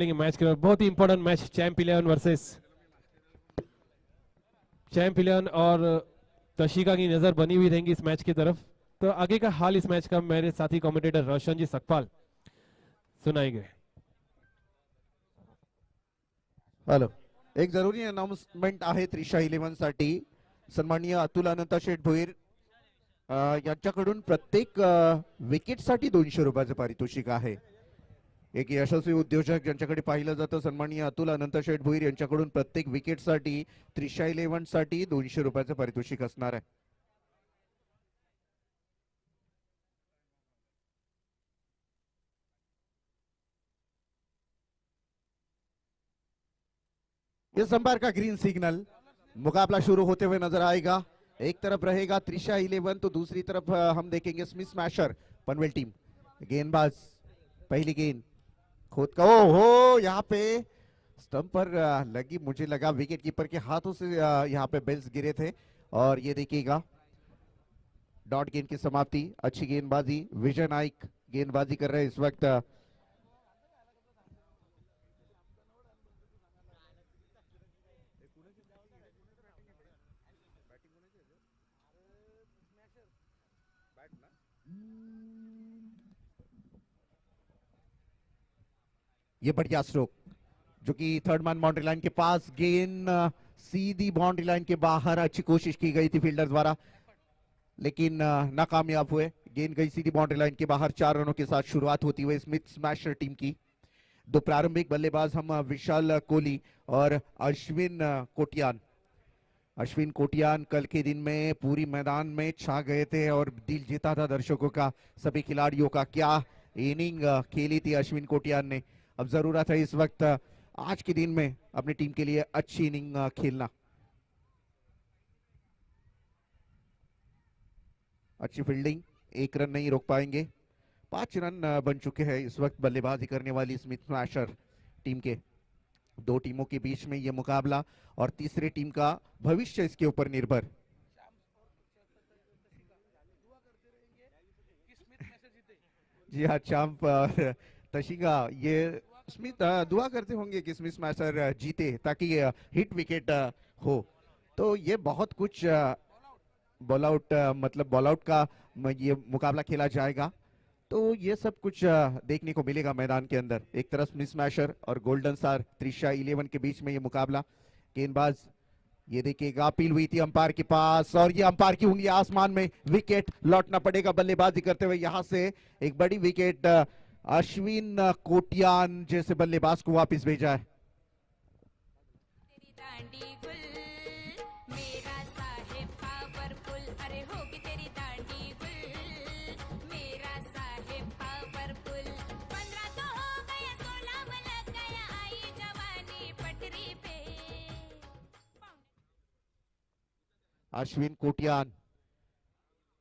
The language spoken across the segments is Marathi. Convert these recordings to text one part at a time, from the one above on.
मैच के बहुत ही important match champ 11 versus champ 11 और तशिका की नजर बनी हुई रहेंगी इस मैच की तरफ। तो आगे का हाल इस मैच का मेरे साथी कमेंटेटर रोशन जी सकपाल सुनाएंगे। हॅलो, एक जरुरी अनाउन्समेंट आहे त्रिशा 11 साठी। सन्माननीय अतुल अनंत शेठ भोईर यांच्याकडून प्रत्येक विकेटसाठी 200 रुपयाचं पारितोषिक आहे। एक यशस्वी उद्योजक ज्यांच्याकडे पाहिलं जातं सन्माननीय अतुल अनंत शेठ भोईर यांच्याकडून प्रत्येक विकेटसाठी त्रिशा 11 साठी 200 रुपयाचं पारितोषिक असणार आहे। इस अंपायर का ग्रीन सिग्नल, मुकाबला शुरू होते हुए नजर आएगा। एक तरफ रहेगा त्रिशा 11 तो दूसरी तरफ हम देखेंगे स्मिथ स्मैशर पनवेल टीम। गेंदबाज पहली गेंद खुद का, ओ हो यहाँ पे स्टंप पर लगी, मुझे लगा विकेट कीपर के हाथों से यहाँ पे बेल्स गिरे थे। और ये देखिएगा डॉट गेंद की समाप्ति। अच्छी गेंदबाजी, विजय नाइक गेंदबाजी कर रहे हैं इस वक्त। ये बढ़िया स्ट्रोक जो कि थर्ड मैन बाउंड्री लाइन के पास, गेंद सीधी बाउंड्री लाइन के बाहर। अच्छी कोशिश की गई थी फील्डर द्वारा लेकिन नाकामयाब हुए। गेंद गई सीधी बाउंड्री लाइन के बाहर। 4 रनों के साथ शुरुआत होती हुई स्मिथ स्मैशर टीम की। दो प्रारंभिक बल्लेबाज हम विशाल कोहली और अश्विन कोटियान। अश्विन कोटियान कल के दिन में पूरी मैदान में छा गए थे और दिल जीता था दर्शकों का, सभी खिलाड़ियों का। क्या इनिंग खेली थी अश्विन कोटियान ने। अब जरूरत है इस वक्त आज के दिन में अपनी टीम के लिए अच्छी इनिंग खेलना। अच्छी फील्डिंग, 1 रन नहीं रोक पाएंगे। 5 रन बन चुके हैं इस वक्त बल्लेबाजी करने वाली स्मिथ स्मैशर टीम के। दो टीमों के बीच में यह मुकाबला और तीसरे टीम का भविष्य इसके ऊपर निर्भर। जी हाँ, चांप और तशिका ये स्मिथ दुआ करते होंगे कि स्मिथ स्मैशर जीते ताकि हिट विकेट हो। तो ये बहुत कुछ बॉल आउट मतलब बॉल आउट का ये मुकाबला खेला जाएगा। तो ये सब कुछ देखने को मिलेगा मैदान के अंदर। एक तरफ स्मिथ स्मैशर और गोल्डन स्टार त्रिशा 11 के बीच में ये मुकाबला। गेंदबाज ये देखिएगा, अपील हुई थी अंपायर के पास और ये अंपायर की उंगली आसमान में। विकेट लौटना पड़ेगा बल्लेबाजी करते हुए। यहां से एक बड़ी विकेट अश्विन कोटियान जैसे बल्लेबाज को वापस भेजा है। अश्विन कोटियान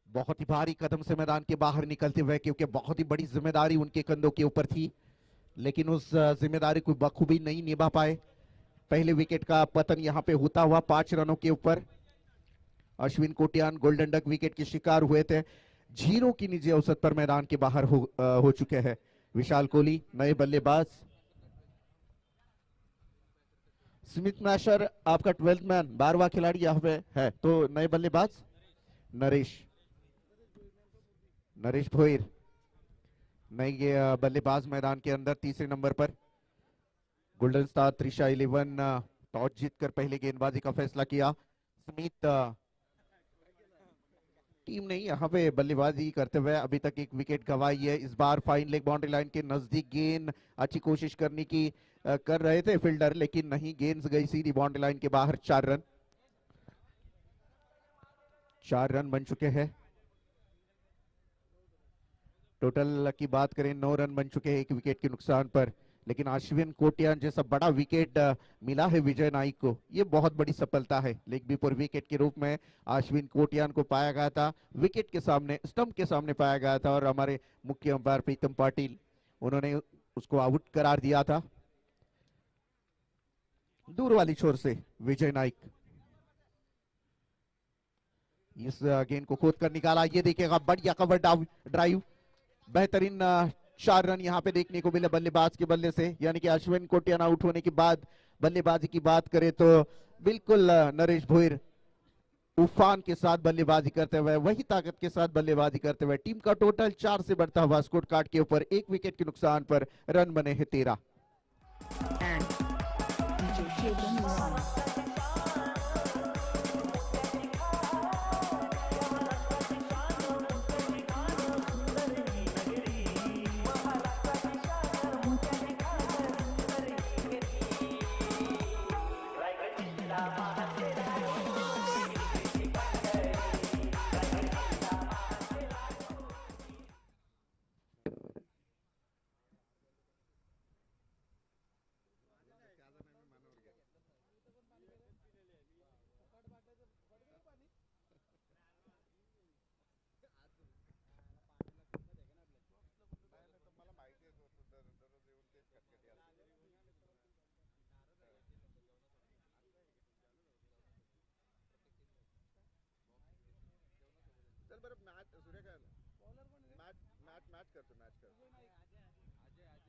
बहुत ही भारी कदम से मैदान के बाहर निकलते हुए, क्योंकि बहुत ही बड़ी जिम्मेदारी उनके कंधों के ऊपर थी लेकिन उस जिम्मेदारी को बखूबी नहीं निभा पाए। पहले विकेट का पतन यहां पे होता हुआ 5 रनों के ऊपर। Ashwin Kotian golden duck wicket के शिकार हुए थे। 0 की निजी औसत पर मैदान के बाहर हो चुके हैं। विशाल कोहली नए बल्लेबाज। स्मिथ स्मैशर आपका 12th मैन 12वां खिलाड़ी यहाँ पे है। तो नए बल्लेबाज नरेश भोईर नए बल्लेबाज मैदान के अंदर। तीसरे नंबर पर गोल्डन स्टार त्रिशा 11 टॉस जीतकर पहले गेंदबाजी का फैसला किया। स्मिथ टीम ने यहाँ पे बल्लेबाजी करते हुए अभी तक एक विकेट गंवाई है। इस बार फाइन लेग बाउंड्री लाइन के नजदीक गेंद अच्छी कोशिश करने की कर रहे थे फील्डर लेकिन नहीं, गेंद गई सीधी बाउंड्री लाइन के बाहर। 4 रन बन चुके हैं। टोटल की बात करें 9 रन बन चुके हैं एक विकेट के नुकसान पर। लेकिन अश्विन कोटियान जैसा बड़ा विकेट मिला है विजय नाइक को, यह बहुत बड़ी सफलता है। लेग बिफोर विकेट के रूप में अश्विन कोटियान को पाया गया था, विकेट के सामने स्टंप के सामने पाया गया था और हमारे मुख्य अंपायर प्रीतम पाटिल उन्होंने उसको आउट करार दिया था। दूर वाली छोर से विजय नाइक इस गेंद को खोद कर निकाला। ये देखिएगा बढ़िया कवर ड्राइव, बेहतरीन 4 रन यहाँ पे देखने को मिले बल्लेबाज के बल्ले से, यानी कि अश्विन कोटियान आउट होने के बाद बल्लेबाजी की बात करें तो बिल्कुल नरेश भोईर उफान के साथ बल्लेबाजी करते हुए, वही ताकत के साथ बल्लेबाजी करते हुए टीम का टोटल 4 से बढ़ता हुआ स्कोर कार्ड के ऊपर 1 विकेट के नुकसान पर रन बने हैं 13।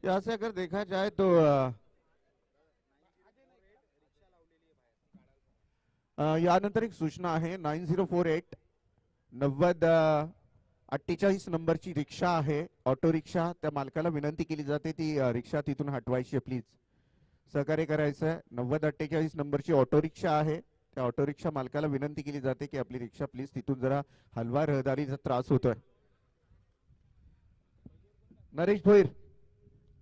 यहाँ से अगर देखा जाए तो यानंतर एक सूचना आहे 9048 9048 नंबरची रिक्षा आहे, ऑटो रिक्षा. त्या मालकाला विनंती केली जाते ती रिक्षा तिथून हटवायची आहे, प्लीज सहकार्य करायचं आहे. 9048 नंबरची ऑटो रिक्षा आहे, त्या ऑटो रिक्षा मालकाला विनंती केली जाते की आपली रिक्षा प्लीज तिथून जरा हलवा, रहदारीचा त्रास होतोय. नरेश भोईर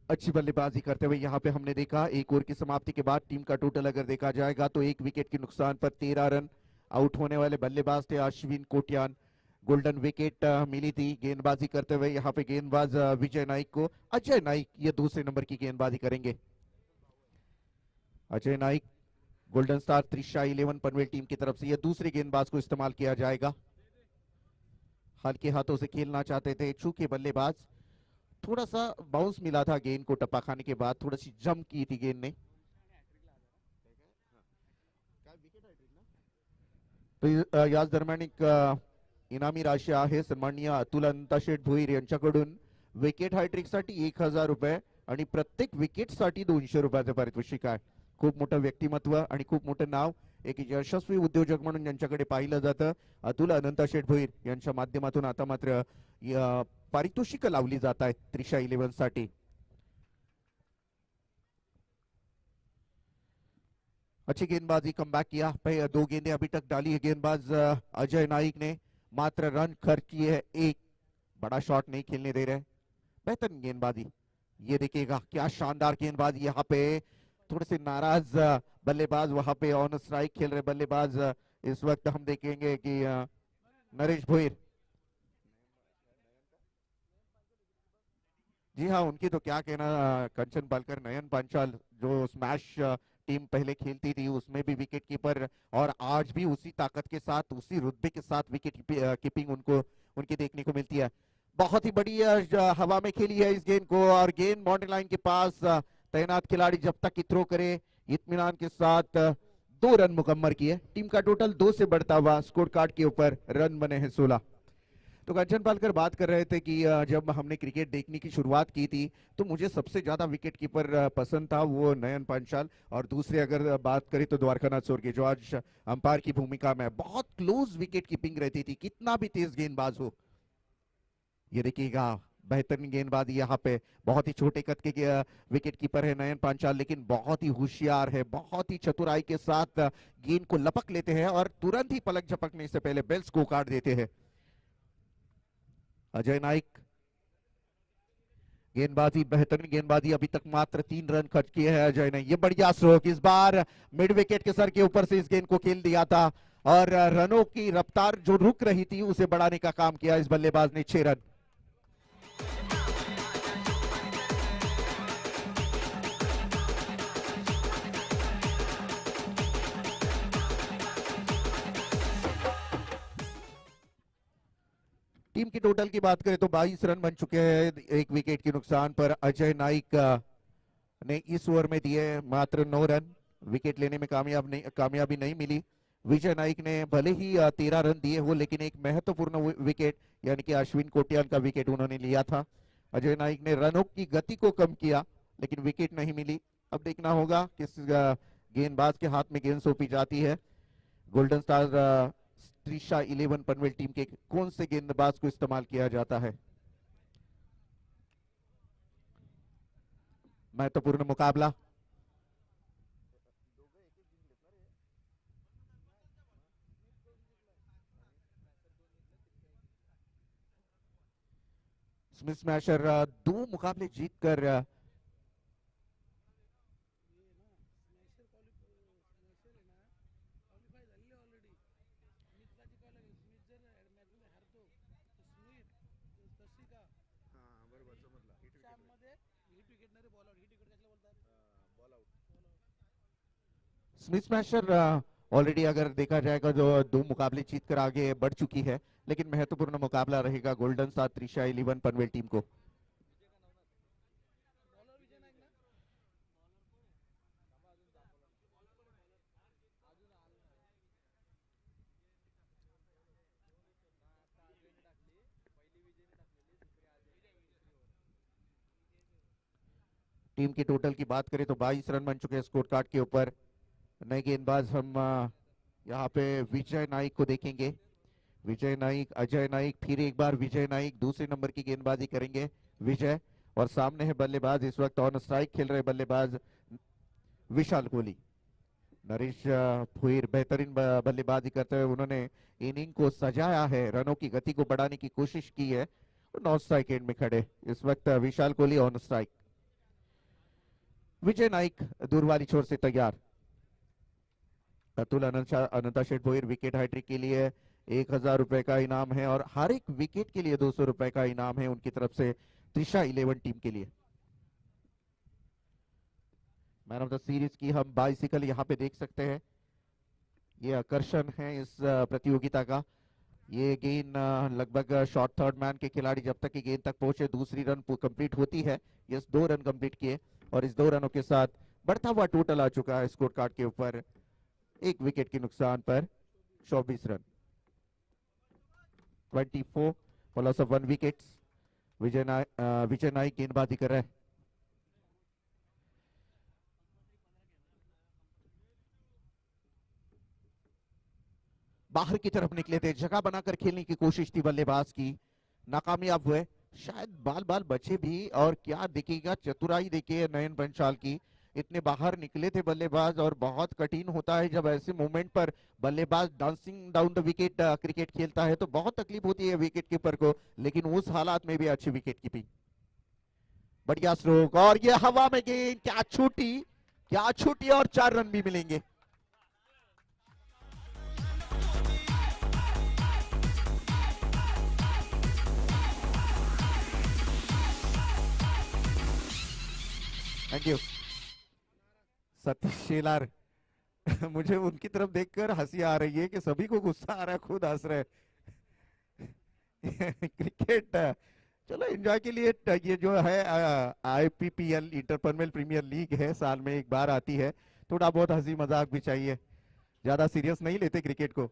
अच्छी बल्लेबाजी करते हुए यहाँ पे हमने देखा. एक ओवर की समाप्ति के बाद टीम का टोटल अगर देखा जाएगा तो 1 विकेट के नुकसान पर 13 रन. आउट होने वाले बल्लेबाज थे अश्विन कोटियान. गोल्डन विकेट मिली थी गेंदबाजी करते हुए यहाँ पे गेंदबाज विजय नाइक को. अजय नाइक ये दूसरे नंबर की गेंदबाजी करेंगे. Ajay Naik golden star Trisha 11 Panvel team की तरफ से ये दूसरे गेंदबाज को इस्तेमाल किया जाएगा. हल्के हाथों से खेलना चाहते थे चूंकि बल्लेबाज, थोड़ा सा बाउंस मिला था गेंद को टप्पा खाने के बाद, थोड़ी सी जंप की थी गेंद ने. तो याच दरम्यान एक इनामी राशी आहे सन्माननीय अतुल अनंताशेठ भोईर यांच्याकडून. विकेट हॅट्रिक साठी 1000 रुपये आणि प्रत्येक विकेट साठी 200 रुपयाचे पारितोषिक आहे. खूप मोठं व्यक्तिमत्व आणि खूप मोठं नाव, एक यशस्वी उद्योजक म्हणून ज्यांच्याकडे पाहिलं जातं अतुल अनंताशेठ भोईर यांच्या माध्यमातून आता मात्र पारितोषिक लावली जात आहेत त्रिशा 11 साठी. अच्छी गेंदबाजी कम बैक किया. 2 गेंदें अभी तक डाली है गेंदबाज अजय नाइक ने, मात्र रन खर्च किए है 1. बड़ा शॉट नहीं खेलने दे रहे. बेहतरीन गेंदबाजी, ये देखिएगा क्या शानदार गेंदबाजी. यहाँ पे थोड़े से नाराज बल्लेबाज वहां पे ऑन स्ट्राइक खेल रहे बल्लेबाज. इस वक्त हम देखेंगे कि नरेश भोईर, जी हाँ उनकी तो क्या कहना. कंचन पालकर, नयन पांचाल जो स्मैश टीम पहले खेलती थी उसमें भी विकेट कीपर, और आज भी उसी ताकत के साथ उसी रुतबे के साथ विकेट कीपिंग उनको उनकी देखने को मिलती है. बहुत ही बड़ी हवा में खेली है इस गेंद को, और गेंद बाउंड्री लाइन के पास तैनात खिलाड़ी जब तक की थ्रो करे इत्मीनान के साथ 2 रन मुकम्मल किए. टीम का टोटल 2 से बढ़ता हुआ स्कोर कार्ड के ऊपर रन बने हैं 16. तो कंचन पालकर बात कर रहे थे कि जब हमने क्रिकेट देखने की शुरुआत की थी तो मुझे सबसे ज्यादा विकेट कीपर पसंद था वो नयन पांचाल, और दूसरे अगर बात करें तो द्वारकानाथ सोरके जो आज अंपायर की भूमिका में. बहुत क्लोज विकेट कीपिंग रहती थी कितना भी तेज गेंदबाज हो. ये देखिएगा बेहतरीन गेंदबाजी यहाँ पे. बहुत ही छोटे कद के विकेट कीपर है नयन पांचाल, लेकिन बहुत ही होशियार है, बहुत ही चतुराई के साथ गेंद को लपक लेते हैं और तुरंत ही पलक झपकने से पहले बेल्स को काट देते हैं. अजय नाइक गेंदबाजी, बेहतरीन गेंदबाजी. अभी तक मात्र 3 रन खर्च किए हैं अजय ने. ये बढ़िया स्ट्रोक, इस बार मिड विकेट के सर के ऊपर से इस गेंद को खेल दिया था और रनों की रफ्तार जो रुक रही थी उसे बढ़ाने का काम किया इस बल्लेबाज ने. 6 रन. टीम की टोटल की बात करें तो 22 रन बन चुके हैं 1 विकेट के नुकसान पर. अजय नाइक ने इस ओवर में दिए मात्र 9 रन. विकेट लेने में कामयाबी नहीं मिली. विजय नाइक ने भले ही 13 रन दिए हो, लेकिन एक महत्वपूर्ण विकेट यानी कि अश्विन कोटियान का विकेट उन्होंने लिया था. अजय नाइक ने रनों की गति को कम किया लेकिन विकेट नहीं मिली। अब देखना होगा किस गेंदबाज के हाथ में गेंद सौंपी जाती है। Golden star Trisha 11 Panvel team के कौन से गेंदबाज को इस्तेमाल किया जाता है। महत्वपूर्ण मुकाबला। स्मिथ स्मैशर 2 मुकाबले जीतकर स्मिथ स्मैशर ऑलरेडी अगर देखा जाएगा जो 2 मुकाबले जीतकर आगे बढ़ चुकी है, लेकिन महत्वपूर्ण मुकाबला रहेगा golden star Trisha 11 Panvel team को। टीम की टोटल की बात करें तो 22 रन बन चुके हैं स्कोर कार्ड के ऊपर। नए गेंदबाज हम यहाँ पे विजय नाइक को देखेंगे। विजय नाइक, अजय नाइक, फिर एक बार विजय नाइक दूसरे नंबर की गेंदबाजी करेंगे विजय। और सामने है बल्लेबाज इस वक्त ऑन स्ट्राइक खेल रहे बल्लेबाज विशाल कोहली। नरेश भुईर बेहतरीन बल्लेबाजी करते हुए उन्होंने इनिंग को सजाया है, रनों की गति को बढ़ाने की कोशिश की है। नॉन स्ट्राइक एंड में खड़े इस वक्त विशाल कोहली ऑन स्ट्राइक। विजय नाइक दूर वाली छोर से तैयार। अतुल अनंता शेठ भोईर विकेट हैट्रिक के लिए 1000 रुपए का इनाम है और हर एक विकेट के लिए 200 रुपए का इनाम है उनकी तरफ से त्रिशा 11 टीम के लिए। मैन ऑफ द सीरीज की हम बाइसिकल यहाँ पे देख सकते हैं। ये आकर्षण है इस प्रतियोगिता का। ये गेंद लगभग शॉर्ट थर्ड मैन के खिलाड़ी जब तक की गेंद तक पहुंचे दूसरी रन कंप्लीट होती है। यस 2 रन कंप्लीट किए और इस 2 रनों के साथ बढ़ता हुआ टोटल आ चुका है स्कोर कार्ड के ऊपर 1 विकेट के नुकसान पर 24 run. 24 for loss of 1 wicket. Vijay Naik गेंदबाजी कर रहे हैं। बाहर की तरफ निकले थे, जगह बनाकर खेलने की कोशिश थी बल्लेबाज की, नाकामयाब हुए। शायद बाल बाल बचे भी और क्या दिखेगा, चतुराई देखिए नयन पंचाल की। इतने बाहर निकले थे बल्लेबाज और बहुत कठिन होता है जब ऐसे मोमेंट पर बल्लेबाज dancing down the wicket cricket खेलता है तो बहुत तकलीफ होती है विकेट कीपर को, लेकिन उस हालात में भी अच्छी विकेट कीपिंग। बढ़िया स्ट्रोक और ये हवा में गेंद क्या छूटी और 4 रन भी मिलेंगे। Thank you Satish Shelar. मुझे उनकी तरफ देखकर हंसी आ रही है कि सभी को गुस्सा आ रहा है, खुद हंस रहे क्रिकेट चलो एंजॉय के लिए ये जो है IPPL inter Panvel premier league है, साल में एक बार आती है, थोड़ा बहुत हंसी मजाक भी चाहिए, ज्यादा सीरियस नहीं लेते क्रिकेट को।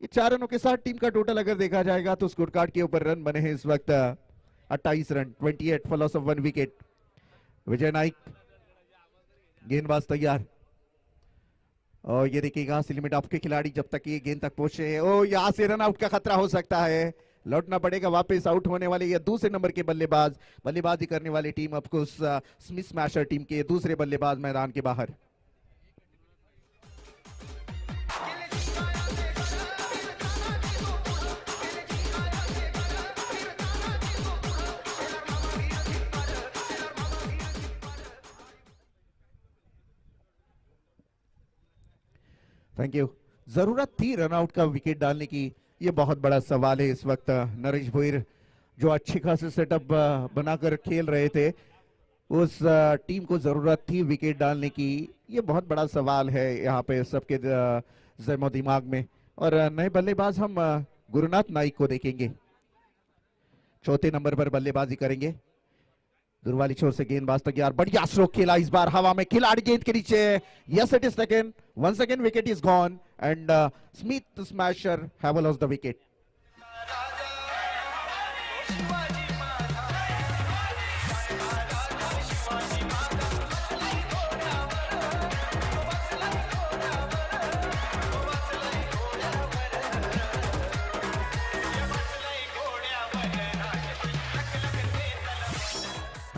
ये 4 रनों के साथ टीम का टोटल अगर देखा जाएगा तो स्कोर कार्ड के ऊपर रन बने हैं इस वक्त 28 run, 28 for loss of 1 wicket. Vijay Naik गेंदबाज तैयार और ये देखिएगा लिमिट ऑफ के खिलाड़ी जब तक ये गेंद तक पहुंचे, ओ यहां से रन आउट का खतरा हो सकता है, लौटना पड़ेगा वापस। आउट होने वाले ये दूसरे नंबर के बल्लेबाजी करने वाली team of course Smith smasher team के दूसरे बल्लेबाज मैदान के बाहर। Thank you. जरूरत थी रनआउट का विकेट डालने की, ये बहुत बड़ा सवाल है इस वक्त। नरेश भोईर जो अच्छी खासी सेटअप बनाकर खेल रहे थे, उस टीम को जरूरत थी विकेट डालने की, ये बहुत बड़ा सवाल है यहाँ पे सबके ज़हन दिमाग में। और नए बल्लेबाज हम गुरुनाथ नाइक को देखेंगे, चौथे नंबर पर बल्लेबाजी करेंगे। दुर्वाली छोर से गेंदबाज तैयार, बढ़िया स्ट्रोक खेला इस बार हवा में, खिलाड़ी गेंद के नीचे, yes it is second, once again wicket is gone and Smith Smasher have lost the wicket.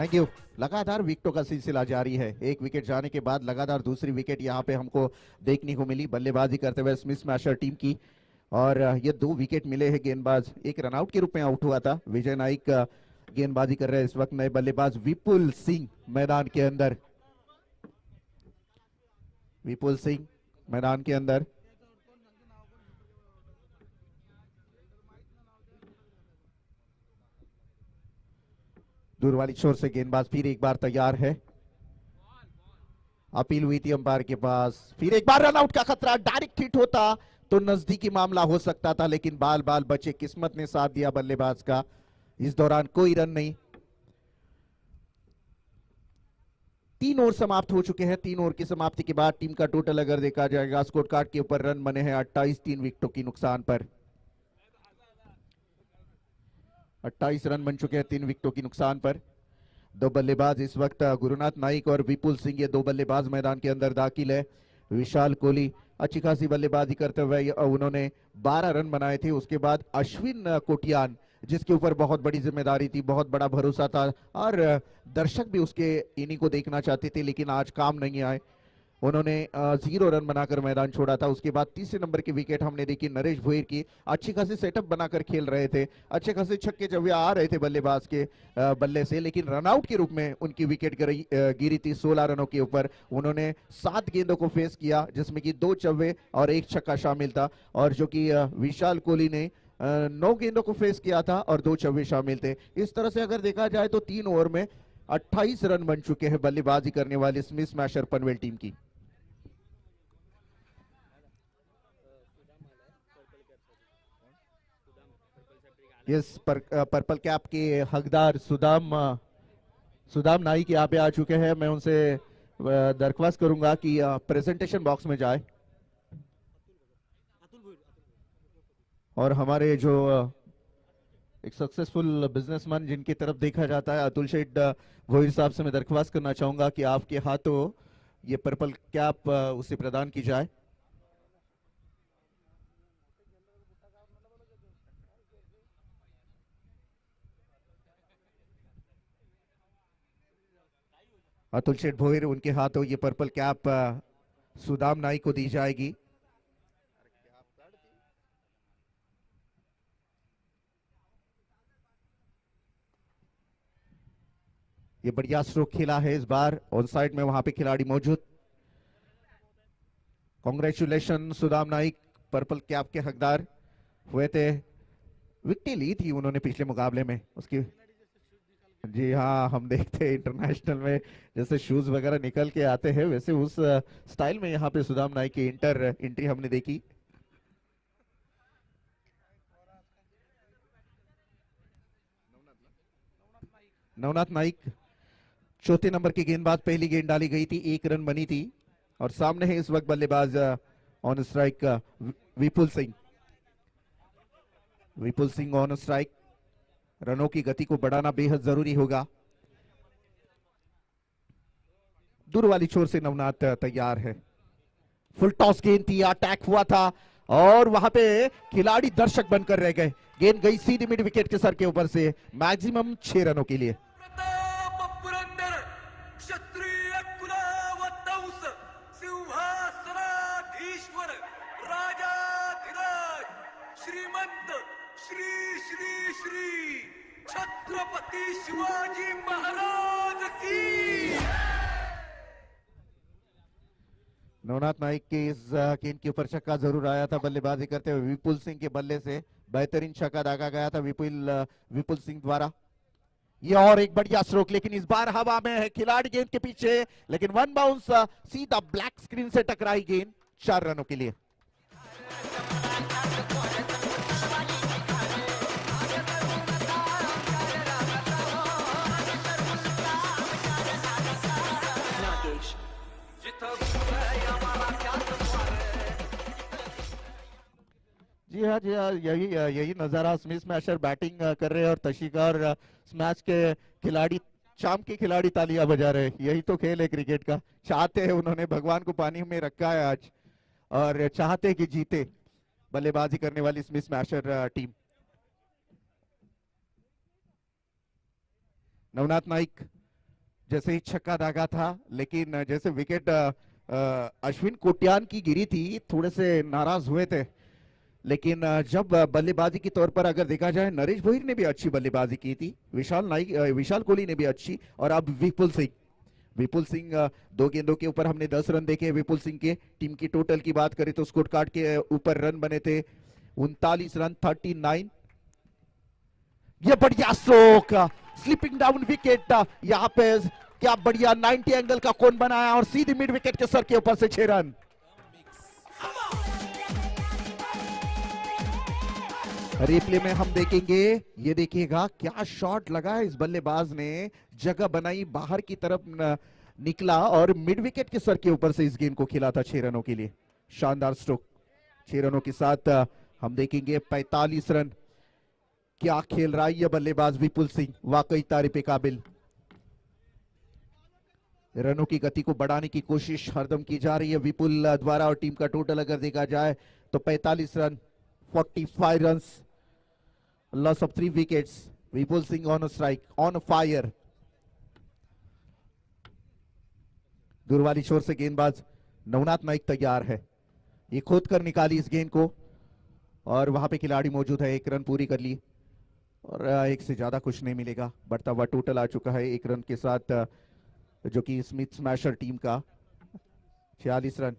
Thank you. लगातार विकेटों का सिलसिला जारी है। एक विकेट जाने के बाद लगातार दूसरी विकेट यहाँ पे हमको देखने को मिली बल्लेबाजी करते हुए स्मिथ स्मैशर टीम की। और ये 2 विकेट मिले हैं। गेंदबाज एक रनआउट के रूप में आउट हुआ था। विजय नाइक गेंदबाजी कर रहे हैं इस वक्त। नए बल्लेबाज विपुल सिंह मैदान के अंदर। विपुल सिंह मैदान के अंदर। दूर वाली छोर से गेंदबाज फिर एक बार तैयार है। अपील हुई थी अंपायर के पास। फिर एक बार रनआउट का खतरा। डायरेक्ट हिट होता तो नजदीकी मामला हो सकता था, लेकिन बाल बाल बचे। किस्मत ने साथ दिया बल्लेबाज का। इस दौरान कोई रन नहीं। 3 ओवर समाप्त हो चुके हैं। 3 ओवर की समाप्ति के बाद टीम का टोटल अगर देखा जाएगा स्कोर कार्ड के ऊपर रन बने हैं 28, 3 विकेटों की नुकसान पर। 28 रन बन चुके हैं 3 विकेटों की नुकसान पर। 2 बल्लेबाज इस वक्त गुरुनाथ नाइक और विपुल सिंह, ये 2 बल्लेबाज मैदान के अंदर दाखिल है। विशाल कोहली अच्छी खासी बल्लेबाजी करते हुए उन्होंने 12 रन बनाए थे। उसके बाद अश्विन कोटियान, जिसके ऊपर बहुत बड़ी जिम्मेदारी थी, बहुत बड़ा भरोसा था और दर्शक भी उसके इनिंग को देखना चाहते थे, लेकिन आज काम नहीं आए। उन्होंने 0 रन बनाकर मैदान छोड़ा था। उसके बाद तीसरे नंबर की विकेट हमने देखी नरेश भोईर की। अच्छी खासी सेटअप बनाकर खेल रहे थे। अच्छे खासे छक्के जब आ रहे थे बल्लेबाज के बल्ले से, लेकिन रनआउट के रूप में उनकी विकेट गिरी थी 16 रनों के ऊपर। उन्होंने 7 गेंदों को फेस किया, जिसमें कि 2 चौवे और 1 छक्का शामिल था। और जो कि विशाल कोहली ने 9 गेंदों को फेस किया था और 2 चौवे शामिल थे। इस तरह से अगर देखा जाए तो 3 ओवर में 28 रन बन चुके हैं बल्लेबाजी करने वाली स्मिथ स्मैशर पनवेल टीम की। इस पर्पल कैप के हकदार सुदाम नाइक यहाँ पे आ चुके हैं। मैं उनसे दरख्वास्त करूंगा कि प्रेजेंटेशन बॉक्स में जाए। और हमारे जो एक सक्सेसफुल बिजनेसमैन जिनकी तरफ देखा जाता है, अतुल शेठ भोईर साहब से मैं दरख्वास्त करना चाहूंगा कि आपके हाथों ये पर्पल कैप उसे प्रदान की जाए। अतुल शेठ भोईर, उनके हाथों ये पर्पल कैप सुदाम नाइक को दी जाएगी। ये बढ़िया स्ट्रोक खेला है इस बार। ऑन साइड में वहां पे खिलाड़ी मौजूद। Congratulation Sudam Naik, purple cap के हकदार हुए थे। विकेट ली थी उन्होंने पिछले मुकाबले में उसकी। जी हाँ, हम देखते हैं इंटरनेशनल में जैसे शूज वगैरह निकल के आते हैं, वैसे उस स्टाइल में यहाँ पे सुदाम नाइक की एंट्री हमने देखी। नवनाथ नाइक चौथे नंबर की गेंदबाज। पहली गेंद डाली गई थी, 1 रन बनी थी। और सामने है इस वक्त बल्लेबाज on strike Vipul Singh. Vipul Singh on strike. रनों की गति को बढ़ाना बेहद जरूरी होगा। दूर वाली छोर से नवनाथ तैयार है। फुल टॉस गेंद थी, अटैक हुआ था और वहां पे खिलाड़ी दर्शक बनकर रह गए। गेंद गई सीधी मिड विकेट के सर के ऊपर से, मैक्सिमम 6 रनों के लिए। छत्रपति शिवाजी महाराज की। नवनाथ नाइक के इस गेंद के ऊपर छक्का जरूर आया था बल्लेबाजी करते हुए विपुल सिंह के बल्ले से। बेहतरीन छक्का दागा गया था विपुल सिंह द्वारा। ये और एक बढ़िया स्ट्रोक, लेकिन इस बार हवा में है, खिलाड़ी गेंद के पीछे, लेकिन 1 बाउंस सीधा ब्लैक स्क्रीन से टकराई गेंद 4 रनों के लिए। जी हाँ, यही नजारा स्मिथ स्मैशर बैटिंग कर रहे हैं और तशिका और स्मैश के खिलाड़ी, शाम के खिलाड़ी तालियां बजा रहे हैं। यही तो खेल है क्रिकेट का। चाहते हैं, उन्होंने भगवान को पानी में रखा है आज और चाहते हैं कि जीते बल्लेबाजी करने वाली Smith smasher team. Navnath Naik जैसे ही छक्का दागा था, लेकिन जैसे विकेट अश्विन कोट्यान की गिरी थी थोड़े से नाराज हुए थे। लेकिन जब बल्लेबाजी के तौर पर अगर देखा जाए, नरेश भोईर ने भी अच्छी बल्लेबाजी की थी, विशाल कोहली ने भी अच्छी, और अब विपुल सिंह 2 गेंदों के ऊपर हमने 10 रन देखे विपुल सिंह के। टीम की टोटल की बात करें तो स्कोर कार्ड के ऊपर रन बने थे 39 रन, 39। ये बढ़िया स्ट्रोक, स्लिपिंग डाउन विकेट, यहाँ पे क्या बढ़िया 90 एंगल का कोन बनाया और सीधी मिड विकेट के सर के ऊपर से 6 रन। रिप्ले में हम देखेंगे, ये देखिएगा क्या शॉट लगा है इस बल्लेबाज ने, जगह बनाई, बाहर की तरफ निकला और मिड विकेट के सर के ऊपर से इस गेंद को खेला था 6 रनों के लिए। शानदार स्ट्रोक। 6 रनों के साथ हम देखेंगे 45 रन। क्या खेल रहा है यह बल्लेबाज विपुल सिंह, वाकई तारीफ काबिल। रनों की गति को बढ़ाने की कोशिश हरदम की जा रही है विपुल द्वारा, और टीम का टोटल अगर देखा जाए तो 45 run, 45 run, loss of 3 wickets. Vipul Singh on strike, on fire. दूर वाली छोर से गेंदबाज नवनाथ नाइक तैयार है, ये खोद कर निकाली इस गेंद को, और वहां पे खिलाड़ी मौजूद है। 1 रन पूरी कर ली और 1 से ज्यादा कुछ नहीं मिलेगा। बढ़ता हुआ टोटल आ चुका है 1 रन के साथ, जो कि स्मिथ स्मैशर टीम का 46 run.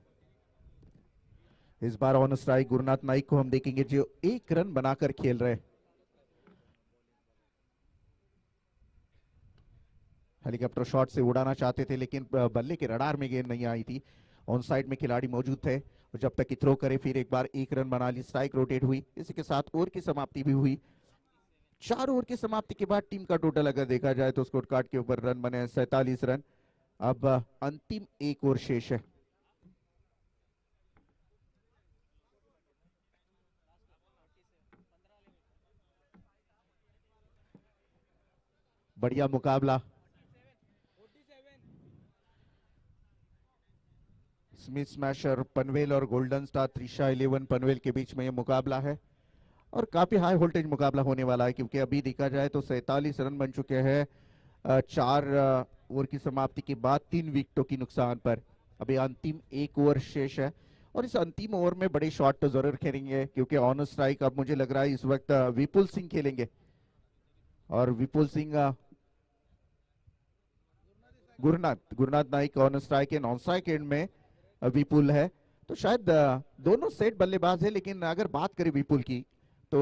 Is bar on strike Gurunath Naik को हम देखेंगे जो 1 रन बनाकर खेल रहे। हेलीकॉप्टर शॉट से उड़ाना चाहते थे, लेकिन बल्ले के रडार में गेंद नहीं आई थी। ऑन साइड में खिलाड़ी मौजूद थे, और जब तक कि थ्रो करे फिर एक बार 1 रन बना ली। स्ट्राइक रोटेट हुई, इसी के साथ ओवर की समाप्ति भी हुई। 4 ओवर की समाप्ति के बाद टीम का टोटल अगर देखा जाए तो स्कोर कार्ड के ऊपर रन बने 47 रन। अब अंतिम 1 ओवर शेष है। बढ़िया मुकाबला, स्मिथ स्मैशर पनवेल और गोल्डन स्टार त्रिशा 11 पनवेल के बीच में यह मुकाबला है, और काफी हाई वोल्टेज मुकाबला होने वाला है, क्योंकि अभी देखा जाए तो 47 रन बन चुके हैं 4 ओवर की समाप्ति के बाद 3 विकेटों की नुकसान पर। अभी अंतिम 1 ओवर शेष है, और इस अंतिम ओवर में बड़े शॉट तो जरूर खेलेंगे, क्योंकि ऑन स्ट्राइक अब मुझे लग रहा है इस वक्त विपुल सिंह खेलेंगे, और Vipul Singh Gurunath Naik on strike end on strike end में विपुल है। तो शायद दोनों सेट बल्लेबाज है, लेकिन अगर बात करें विपुल की तो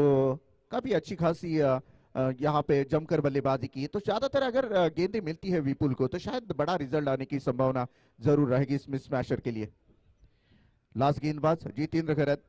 काफी अच्छी खासी यहाँ पे जमकर बल्लेबाजी की, तो ज्यादातर अगर गेंदें मिलती है विपुल को तो शायद बड़ा रिजल्ट आने की संभावना जरूर रहेगी स्मिथ स्मैशर के लिए। लास्ट गेंदबाज जितेंद्र खैरत।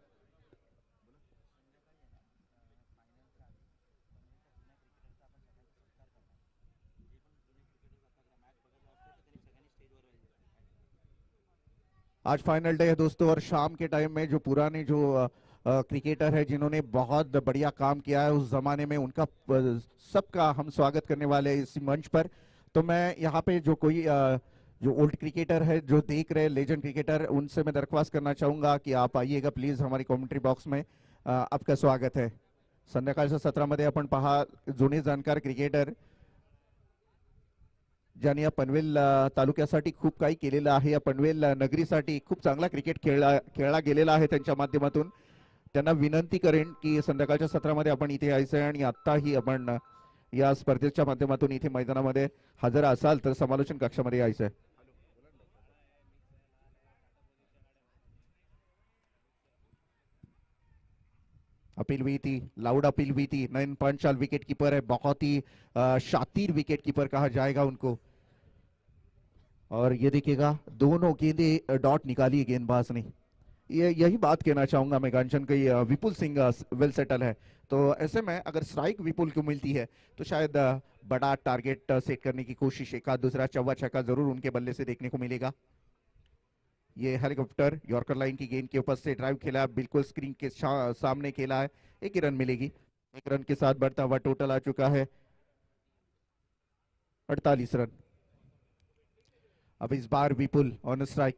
आज फाइनल डे है दोस्तों, और शाम के टाइम में जो पुराने जो क्रिकेटर है जिन्होंने बहुत बढ़िया काम किया है उस जमाने में, उनका सबका हम स्वागत करने वाले इस मंच पर। तो मैं यहाँ पे जो कोई जो ओल्ड क्रिकेटर है जो देख रहे लेजेंड क्रिकेटर, उनसे मैं दरख्वास्त करना चाहूंगा कि आप आइएगा प्लीज हमारी कमेंट्री बॉक्स में, आपका स्वागत है। संध्याकाळच्या सत्रामध्ये आपण पहा जुने जाणकार क्रिकेटर ज्यांनी या पनवेल तालुक्यासाठी खूप काही केलेलं आहे, या पनवेल नगरीसाठी खूप चांगला क्रिकेट खेळला गेलेला आहे त्यांच्या माध्यमातून। त्यांना विनंती करेन की संध्याकाळच्या सत्रामध्ये आपण इथे यायचं आहे, आणि आत्ताही आपण या स्पर्धेच्या माध्यमातून इथे मैदानामध्ये हजर असाल तर समालोचन कक्षामध्ये यायचं आहे। अपील हुई थी, लाउड अपील हुई थी। नयन पांचाल विकेट कीपर है, बहुत ही शातिर विकेट कीपर कहा जाएगा उनको। और ये देखिएगा दोनों गेंदे डॉट निकाली गेंदबाज ने। ये यही बात कहना चाहूंगा मैं कांचन की, विपुल सिंह वेल सेटल है, तो ऐसे में अगर स्ट्राइक विपुल को मिलती है तो शायद बड़ा टारगेट सेट करने की कोशिश, एक आध दूसरा चौवा छक्का जरूर उनके बल्ले से देखने को मिलेगा। ये हेलीकॉप्टर यॉर्कर लाइन की गेंद के ऊपर से ड्राइव खेला, बिल्कुल स्क्रीन के सामने खेला है, 1 रन मिलेगी। 1 रन के साथ बढ़ता हुआ टोटल आ चुका है 48 रन। अब इस बार विपुल ऑन स्ट्राइक।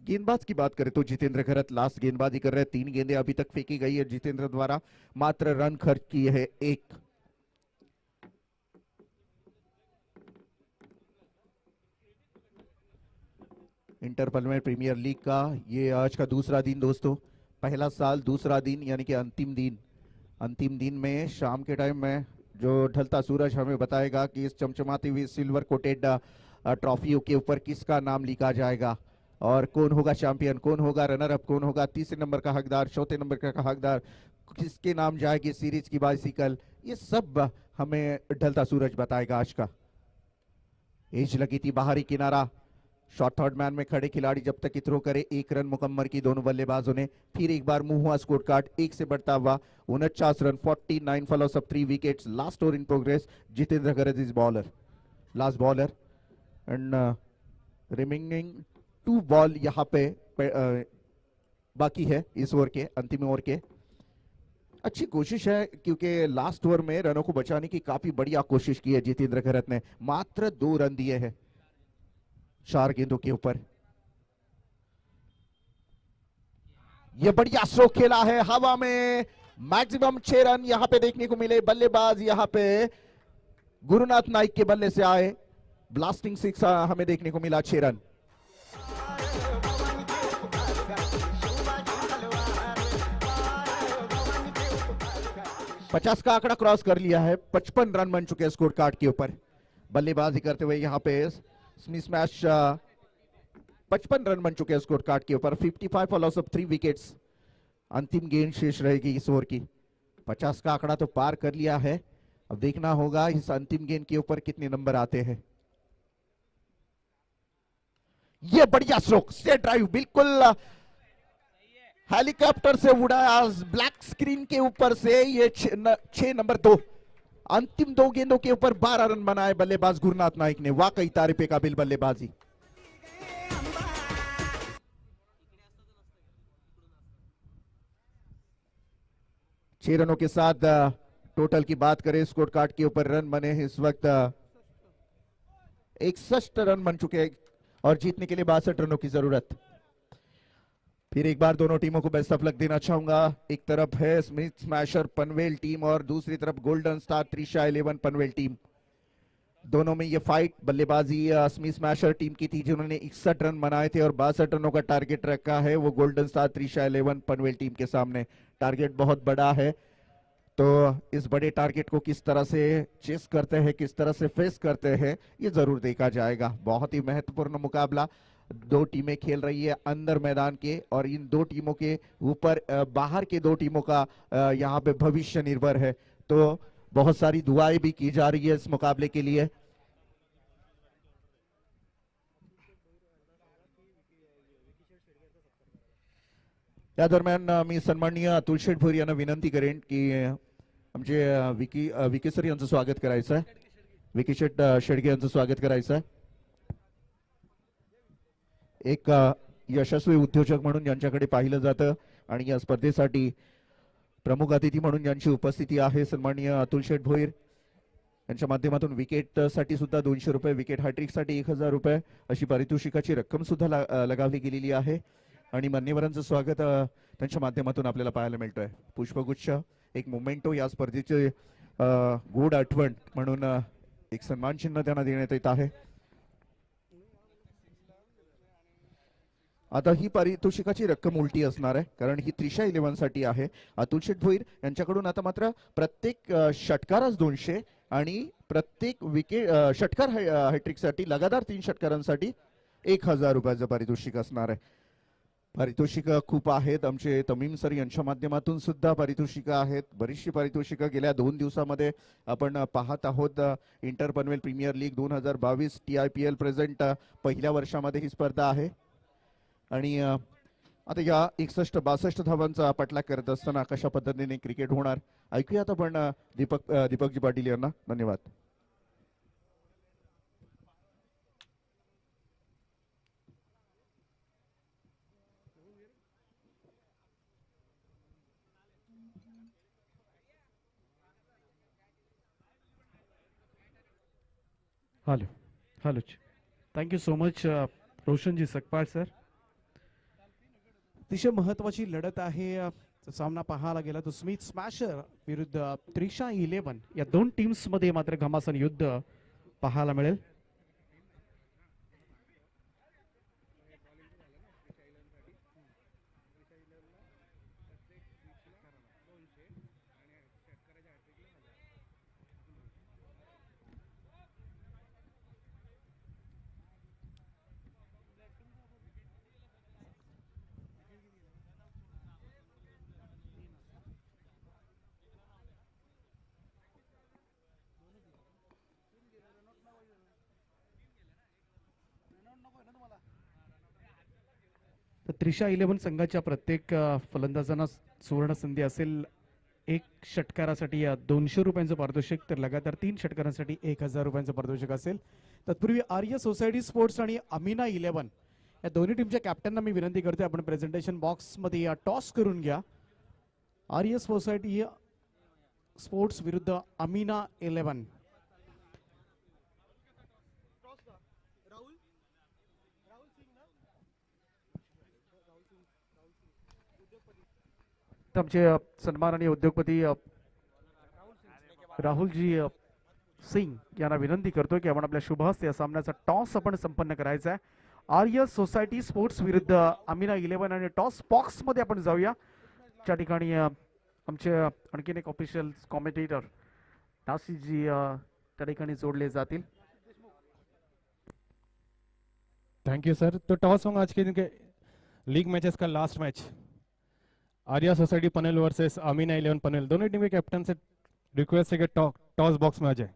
गेंदबाज की बात करें तो जितेंद्र खैरत लास्ट गेंदबाजी कर रहे हैं, 3 गेंदें अभी तक फेंकी गई है जितेंद्र द्वारा, मात्र रन खर्च किए हैं 1। इंटरपलमेंट प्रीमियर लीग का ये आज का दूसरा दिन दोस्तों, पहला साल दूसरा दिन यानी कि अंतिम दिन में शाम के टाइम में जो ढलता सूरज हमें बताएगा कि इस चमचमाती हुई सिल्वर कोटेड ट्रॉफियों के ऊपर किसका नाम लिखा जाएगा और कौन होगा चैंपियन, कौन होगा रनर अप, कौन होगा तीसरे नंबर का हकदार, चौथे नंबर का हकदार, किसके नाम जाएगी सीरीज की बाइसिकल, ये सब हमें ढलता सूरज बताएगा आज का। एज लगी थी बाहरी किनारा, शॉर्ट थर्ड मैन में खड़े खिलाड़ी जब तक थ्रो करे 1 रन मुकम्मल की दोनों बल्लेबाजों ने। फिर एक बार मुंह हुआ स्कोर कार्ड 1 से बढ़ता हुआ 49 run, 49 for loss of 3 wickets. Last over in progress, Jitendra Garaj is bowler, last bowler and remaining 2 ball यहाँ पे बाकी है इस ओवर के, अंतिम ओवर के। अच्छी कोशिश है क्योंकि लास्ट ओवर में रनों को बचाने की काफी बढ़िया कोशिश की है जितेंद्र गरज ने, मात्र 2 रन दिए हैं 4 गेंदों के ऊपर। यह बढ़िया स्ट्रोक खेला है हवा में, मैक्सिमम 6 रन यहां पे देखने को मिले। बल्लेबाज यहां पे गुरुनाथ नाइक के बल्ले से आए, ब्लास्टिंग 6 हमें देखने को मिला, 6 रन। पचास का आंकड़ा क्रॉस कर लिया है, 55 रन बन चुके हैं स्कोर कार्ड के ऊपर। बल्लेबाजी करते हुए यहां पे स्मिथ स्मैश 55 रन बन चुके हैं स्कोर कार्ड के ऊपर, 55 फॉर लॉस ऑफ 3 विकेट्स। अंतिम गेंद शेष रहेगी इस ओवर की। 50 का आंकड़ा तो पार कर लिया है, अब देखना होगा इस अंतिम गेंद के ऊपर कितने नंबर आते हैं। ये बढ़िया स्ट्रोक, स्ट्रेट ड्राइव, बिल्कुल हेलीकॉप्टर से उड़ाया ब्लैक स्क्रीन के ऊपर से। ये 6 नंबर 2, अंतिम 2 गेंदों के ऊपर 12 रन बनाए बल्लेबाज गुरुनाथ नाइक ने, वाकई तारीफे काबिल बल्लेबाजी। छह रनों के साथ टोटल की बात करें, स्कोर कार्ड के ऊपर रन बने हैं इस वक्त 61 रन बन चुके हैं और जीतने के लिए 62 रनों की जरूरत। फिर एक बार दोनों टीमों को बेस्ट ऑफ लक देना चाहूंगा। एक तरफ है स्मिथ स्मैशर पनवेल टीम और दूसरी तरफ golden star Trisha 11 Panvel team. दोनों में ये फाइट बल्लेबाजी स्मिथ स्मैशर टीम की थी जिन्होंने 61 रन बनाए थे और 62 रनों का टारगेट रखा है वो golden star Trisha 11 Panvel team के सामने। टारगेट बहुत बड़ा है, तो इस बड़े टारगेट को किस तरह से चेस करते हैं, किस तरह से फेस करते हैं, ये जरूर देखा जाएगा। बहुत ही महत्वपूर्ण मुकाबला, 2 टीमें खेल रही है अंदर मैदान के और इन 2 टीमों के ऊपर बाहर के 2 टीमों का यहाँ पे भविष्य निर्भर है, तो बहुत सारी दुआएं भी की जा रही है इस मुकाबले के लिए। या दरम्यान मी सन्माननीय अतुल शेठ भोर यांना विनंती करेन की आमचे विकी सर यांचं स्वागत करायचं आहे, विकी शेठ शेडगे यांचं स्वागत करायचं आहे। एक यशस्वी उद्योजक म्हणून ज्यांच्याकडे पाहिलं जातं आणि या स्पर्धेसाठी प्रमुख अतिथी म्हणून ज्यांची उपस्थिती आहे सन्माननीय अतुल शेठ भोईर यांच्या माध्यमातून विकेट साठी सुद्धा 200 रुपये, विकेट हॅट्रिक साठी 1000 रुपये अशी पारितोषिकाची रक्कम सुद्धा लगावली गेलेली आहे आणि मान्यवरांचं स्वागत त्यांच्या माध्यमातून आपल्याला पाहायला मिळतोय। पुष्पगुच्छ, एक मोमेंटो या स्पर्धेचे गोड आठवण म्हणून एक सन्मान चिन्ह त्यांना देण्यात येत आहे। आता ही पारितोषिकाची रक्कम उलटी असणार आहे कारण ही त्रिशा 11 साठी आहे। अतुल शेठ भोईर यांच्याकडून आता मात्र प्रत्येक षटकारास 200 आणि प्रत्येक विकेट षटकार हॅट्रिक साठी लगातार 3 षटकारांसाठी 1000 रुपयाचं पारितोषिक असणार आहे। पारितोषिक खूप आहेत, आमचे तमीम सर यांच्या माध्यमातून सुद्धा पारितोषिक आहेत, बरीचशी पारितोषिक गेल्या 2 दिवसामध्ये आपण पाहत आहोत। Inter Panvel premier league 2022 TIPL present पहिल्या वर्षामध्ये ही स्पर्धा आहे आणि आता या 61-62 धावांचा पाठलाग करत असताना कशा पद्धतीने क्रिकेट होणार ऐकूयात आपण दीपकजी पाटील यांना। धन्यवाद। Hello thank you so much Roshan ji Sakpal sir. अतिशय महत्वाची लढत आहे। सामना पाहायला गेला तो स्मिथ स्मॅशर विरुद्ध त्रिशा 11 या 2 टीम्स मध्ये मात्र घमासान युद्ध पाहायला मिळेल। तर त्रिशा 11 संघाच्या प्रत्येक फलंदाजांना सुवर्ण संधी असेल. एक षटकारासाठी 200 रुपयांचं पारितोषिक, तर लगातार 3 षटकारांसाठी 1000 रुपयांचं पारितोषिक असेल. तत्पूर्वी आर्य सोसायटी स्पोर्ट्स आणि अमिना 11 या दोन्ही टीमच्या कॅप्टनना मी विनंती करतोय, आपण प्रेझेंटेशन बॉक्समध्ये टॉस करून घ्या. आर्य सोसायटी स्पोर्ट्स विरुद्ध अमिना 11. तर आमचे सन्माननीय उद्योगपती राहुलजी सिंग यांना विनंती करतो की आपण आपल्या शुभ हस्ते या सामन्याचा टॉस आपण संपन्न करायचा आहे. आर्य सोसायटी स्पोर्ट्स विरुद्ध अमिना 11 आणि टॉस बॉक्स मध्ये आपण जाऊया. त्या ठिकाणी आमचे आणखीन एक ऑफिशियल कॉमेंटेटर नासीजी त्या ठिकाणी जोडले जातील. Thank you sir. तो टॉस होगा आज के दिन के लीग मैचेस का last match, Arya society Panvel versus Amina 11 Panvel. दोनों टीम के कैप्टन से रिक्वेस्ट है कि टॉस बॉक्स में आ जाए.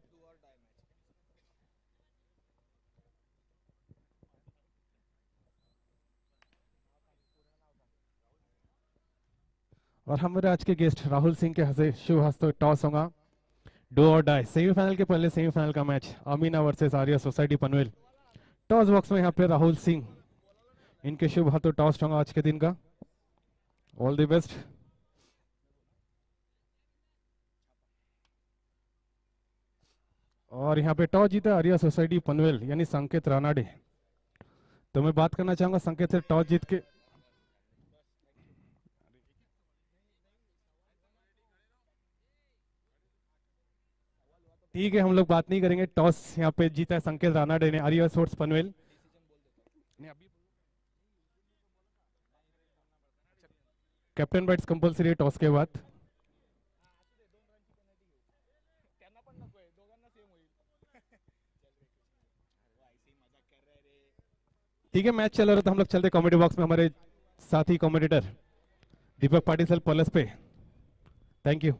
और हमारे आज के गेस्ट राहुल सिंह के हसे शुभ हस्ते टॉस होगा. डू और डाई सेमीफाइनल के पहले सेमीफाइनल का match Amina versus Arya society Panvel. Toss box में यहाँ पे राहुल सिंह, इनके शुभ हाथों टॉस होगा आज के दिन का. All the best. और यहाँ पे टॉस जीता आर्या सोसाइटी पनवेल यानी संकेत रानाडे. तो मैं बात करना चाहूंगा संकेत से टॉस जीत के. ठीक है, हम लोग बात नहीं करेंगे. टॉस यहाँ पे जीता है संकेत रानाडे ने, Arya sports Panvel. Captain bats compulsory toss के बाद. ठीक है, मैच चल रहा है तो हम लोग चलते कॉमेडी बॉक्स में हमारे साथी commentator Deepak Patil sir plus पे. Thank you.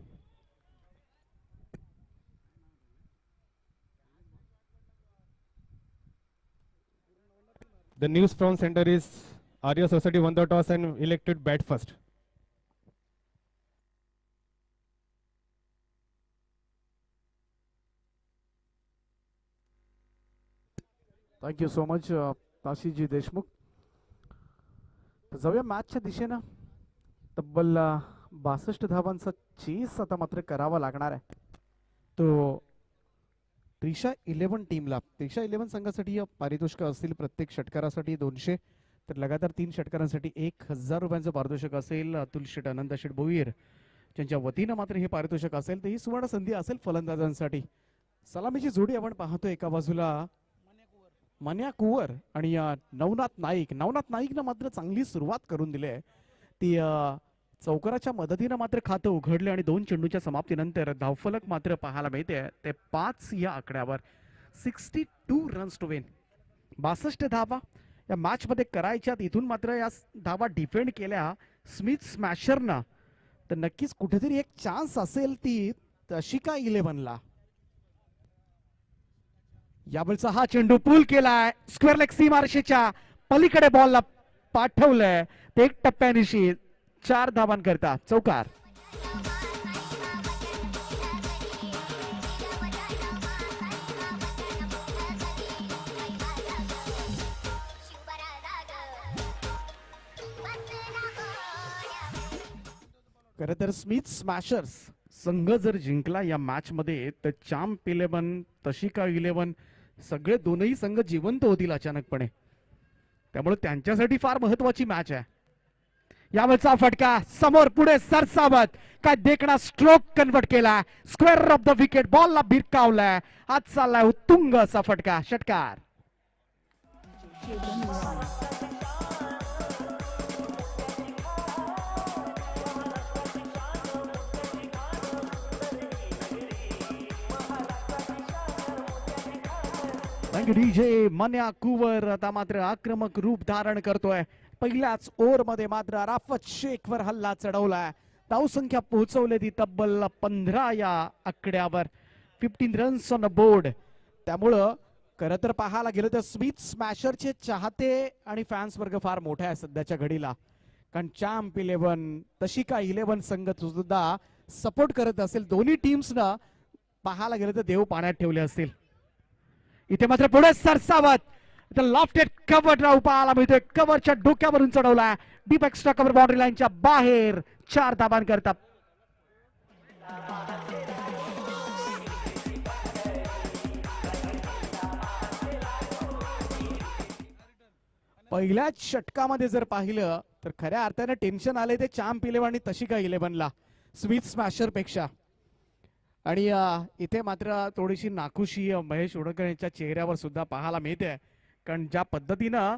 The news from center is Arya Society won the toss and elected bat first. Thank you so much काशीजी देशमुख. तर जाऊया मॅचच्या दिशेनं. तब्बल 62 धावांचा चेस आता मात्र करावा लागणार आहे. तो त्रिशा 11 टीमला, त्रिशा 11 संघासाठी पारितोषिक असतील प्रत्येक षटकारासाठी 200, तर लगातार 3 षटकारांसाठी 1000 रुपयांचं पारितोषिक असेल. अतुल शेट, आनंद शेट भोईर ज्यांच्या वतीनं मात्र हे पारितोषिक असेल. तर ही सुवर्ण संधी असेल फलंदाजांसाठी. सलामीची जोडी आपण पाहतो. एका बाजूला मन्या कुवर आणि नवनाथ नाईक. नवनाथ नाईकनं मात्र चांगली सुरुवात करून दिली आहे. ती चौकाराच्या मदतीनं मात्र खातं उघडले आणि 2 चेंडूच्या समाप्तीनंतर धावफलक मात्र पाहायला मिळते ते 5 या आकड्यावर. 62 रन्स टू विन. 62 धावा या मॅच मध्ये करायच्यात. इथून मात्र या धावा डिफेंड केल्या स्मिथ स्मॅशरनं, तर नक्कीच कुठेतरी एक चान्स असेल ती तशिका 11ला. यावेळचा हा चेंडू पूल केलाय स्क्वेअर लेग सीमारेषेच्या पलीकडे बॉलला पाठवलंय. ते 1 टप्प्यानिशी 4 धावांकरता चौकार. खरं तर स्मिथ स्मॅशर्स संघ जर जिंकला या मॅच मध्ये तर चॅम्प 11, तशिका 11 सगळे दोनही संघ जिवंत होतील अचानकपणे. त्यामुळे त्यांच्यासाठी फार महत्वाची मॅच आहे. यावेळचा फटका समोर पुढे सरसावत काय देखणा स्ट्रोक कन्वर्ट केला. स्क्वेअर ऑफ द विकेट बॉलला भिरकावलाय. आज चाललाय उत्तुंग असा फटका. षटकार. डीजे मन्या कुवर आता मात्र आक्रमक रूप धारण करतोय. पहिल्याच ओव्हर मध्ये मात्र राफत शेखवर हल्ला चढवलाय. धावसंख्या पोहोचवले ती तब्बल 15 या आकड्यावर. 15 रन्स ऑन द बोर्ड. त्यामुळं खरं तर पाहायला गेलं तर स्मिथ स्मॅशरचे चाहते आणि फॅन्स वर्ग फार मोठा आहे सध्याच्या घडीला, कारण चॅम्प 11 तशी का 11 संघ सुद्धा सपोर्ट करत असेल. दोन्ही टीम्सना पाहायला गेलं तर देव पाण्यात ठेवले असतील. इथे मात्र पुढे सरसावत लॉफ्टेड कव्हर ड्राव पाहायला मिळतोय. कव्हरच्या डोक्यावरून चढवलाय डीप एक्स्ट्रा कव्हर बाउंड्री लाईनच्या बाहेर 4 धाबांकरता. पहिल्याच षटकामध्ये जर पाहिलं तर खऱ्या अर्थाने टेन्शन आले ते चॅम्प 11 आणि तशी का 11ला स्मिथ स्मॅशर पेक्षा. आणि इथे मात्र थोडीशी नाखुशी महेश उडकर यांच्या चेहऱ्यावर सुद्धा पाहायला मिळते, कारण ज्या पद्धतीनं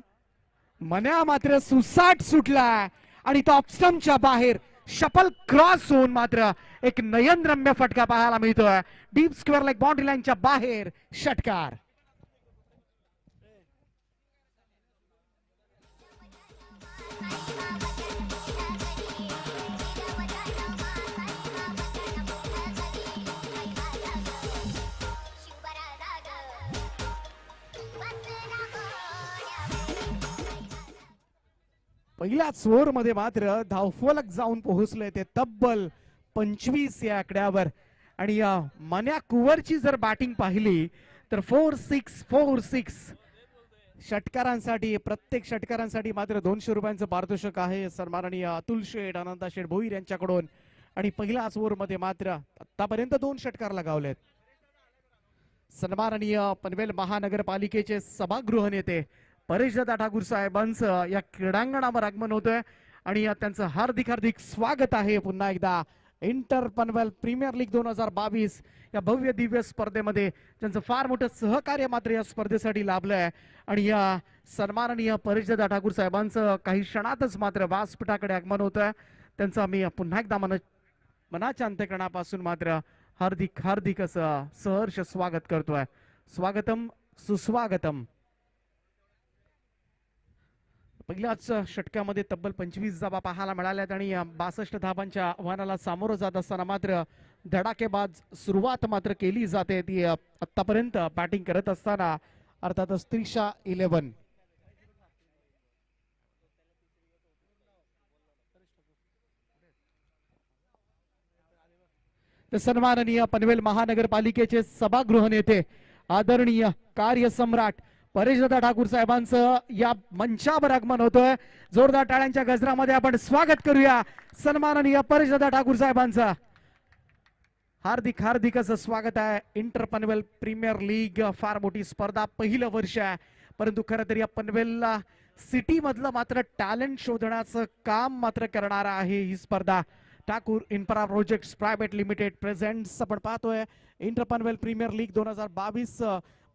मन्या मात्र सुसाट सुटलाय आणि तो ऑप्स्टमच्या बाहेर शपल क्रॉस होऊन मात्र एक नयनरम्य फटका पाहायला मिळतोय. डीप स्क्वेअर लेग बाउंड्री लाईनच्या बाहेर षटकार. पहिल्याच ओव्हर मध्ये मात्र धावफलक जाऊन पोहोचले ते तब्बल 25 या आकड्यावर. आणि मन्या कुवरची जर बॅटिंग पाहिली तर 4-6 षटकारांसाठी, प्रत्येक षटकारांसाठी मात्र 200 रुपयांचं पारितोषिक आहे सन्माननीय अतुल शेठ, अनंता शेठ भोईर यांच्याकडून. आणि पहिल्याच ओव्हर मध्ये मात्र आतापर्यंत 2 षटकार लगावलेत. सन्माननीय पनवेल महानगरपालिकेचे सभागृह नेते परेशदादा ठाकूर साहेबांचं या क्रीडांगणावर आगमन होतंय आणि त्यांचं हार्दिक हार्दिक स्वागत आहे पुन्हा एकदा इंटर पनवेल प्रीमियर लीग 2022 या भव्य दिव्य स्पर्धेमध्ये. त्यांचं फार मोठं सहकार्य मात्र या स्पर्धेसाठी लाभलंय. आणि या सन्माननीय परेशदादा ठाकूर साहेबांचं काही क्षणातच मात्र व्यासपीठाकडे आगमन होतंय. त्यांचं आम्ही पुन्हा एकदा मनाच्या अंतःकरणापासून मात्र हार्दिक हार्दिक असं सहर्ष स्वागत करतोय. स्वागतम सुस्वागतम. पहिल्याच षटकामध्ये तब्बल 25 धाबा पाहायला मिळाल्यात आणि 62 धाबांच्या आव्हानाला सामोरं जात असताना मात्र धडाकेबाज सुरुवात मात्र केली जाते ती आतापर्यंत बॅटिंग करत असताना अर्थातच त्रिशा 11. तर सन्माननीय पनवेल महानगरपालिकेचे सभागृह नेते आदरणीय कार्यसम्राट परेशदादा ठाकूर साहेबांचं या मंचावर आगमन होतोय. जोरदार टाळ्यांच्या गजरामध्ये आपण स्वागत करूया सन्माननीय परेशदादा ठाकूर साहेबांचं. हार्दिक हार्दिक असं स्वागत आहे. इंटर पनवेल प्रीमियर लीग फार मोठी स्पर्धा, पहिलं वर्ष आहे, परंतु खरं तर या पनवेलला सिटी मधलं मात्र टॅलेंट शोधण्याचं काम मात्र करणार आहे ही स्पर्धा. Thakur infra projects private limited presents आपण पाहतोय इंटर पनवेल प्रीमियर लीग 2022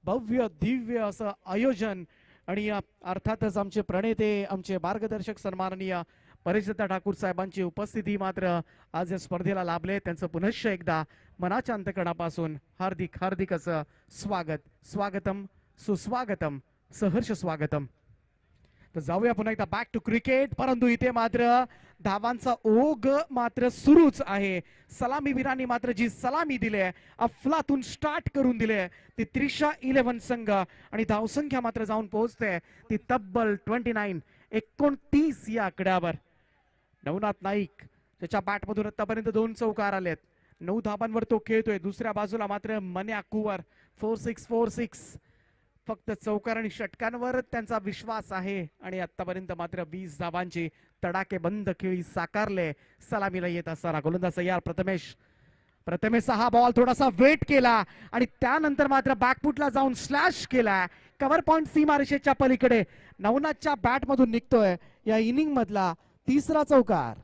भव्य दिव्य असं आयोजन. आणि अर्थातच आमचे प्रणेते, आमचे मार्गदर्शक सन्माननीय परेशदादा ठाकूर साहेबांची उपस्थिती मात्र आज या स्पर्धेला लाभले. त्यांचं पुनश्च एकदा मनाच्या अंतःकरणापासून हार्दिक हार्दिक असं स्वागत. स्वागतम सुस्वागतम सहर्ष स्वागतम. तर जाऊया पुन्हा एकदा बॅक टू क्रिकेट, परंतु इथे मात्र धावांचा ओघ मात्र सुरूच आहे. सलामीवीरांनी मात्र जी सलामी दिली अफलातून स्टार्ट करून दिले ती त्रिशा 11 संघ आणि धावसंख्या मात्र जाऊन पोहोचते ती तब्बल 29 या आकड्यावर. नवनाथ नाईक त्याच्या बॅटमधून आतापर्यंत 2 चौकार आलेत, 9 धाबांवर तो खेळतोय. दुसऱ्या बाजूला मात्र मन्या कुवर 4-6 फक्त चौकार आणि षटकांवर त्यांचा विश्वास आहे आणि आतापर्यंत मात्र 20 धाबांची तडाखेबंद खेळी साकारले. सलामीला येत असताना गोलंदाज तयार प्रथमेश हा बॉल थोडासा वेट केला आणि त्यानंतर मात्र बॅकफुटला जाऊन स्लॅश केला. कव्हर पॉइंट सीमारेषेच्या पलीकडे नवनाथच्या बॅट मधून निघतोय या इनिंग मधला 3रा चौकार.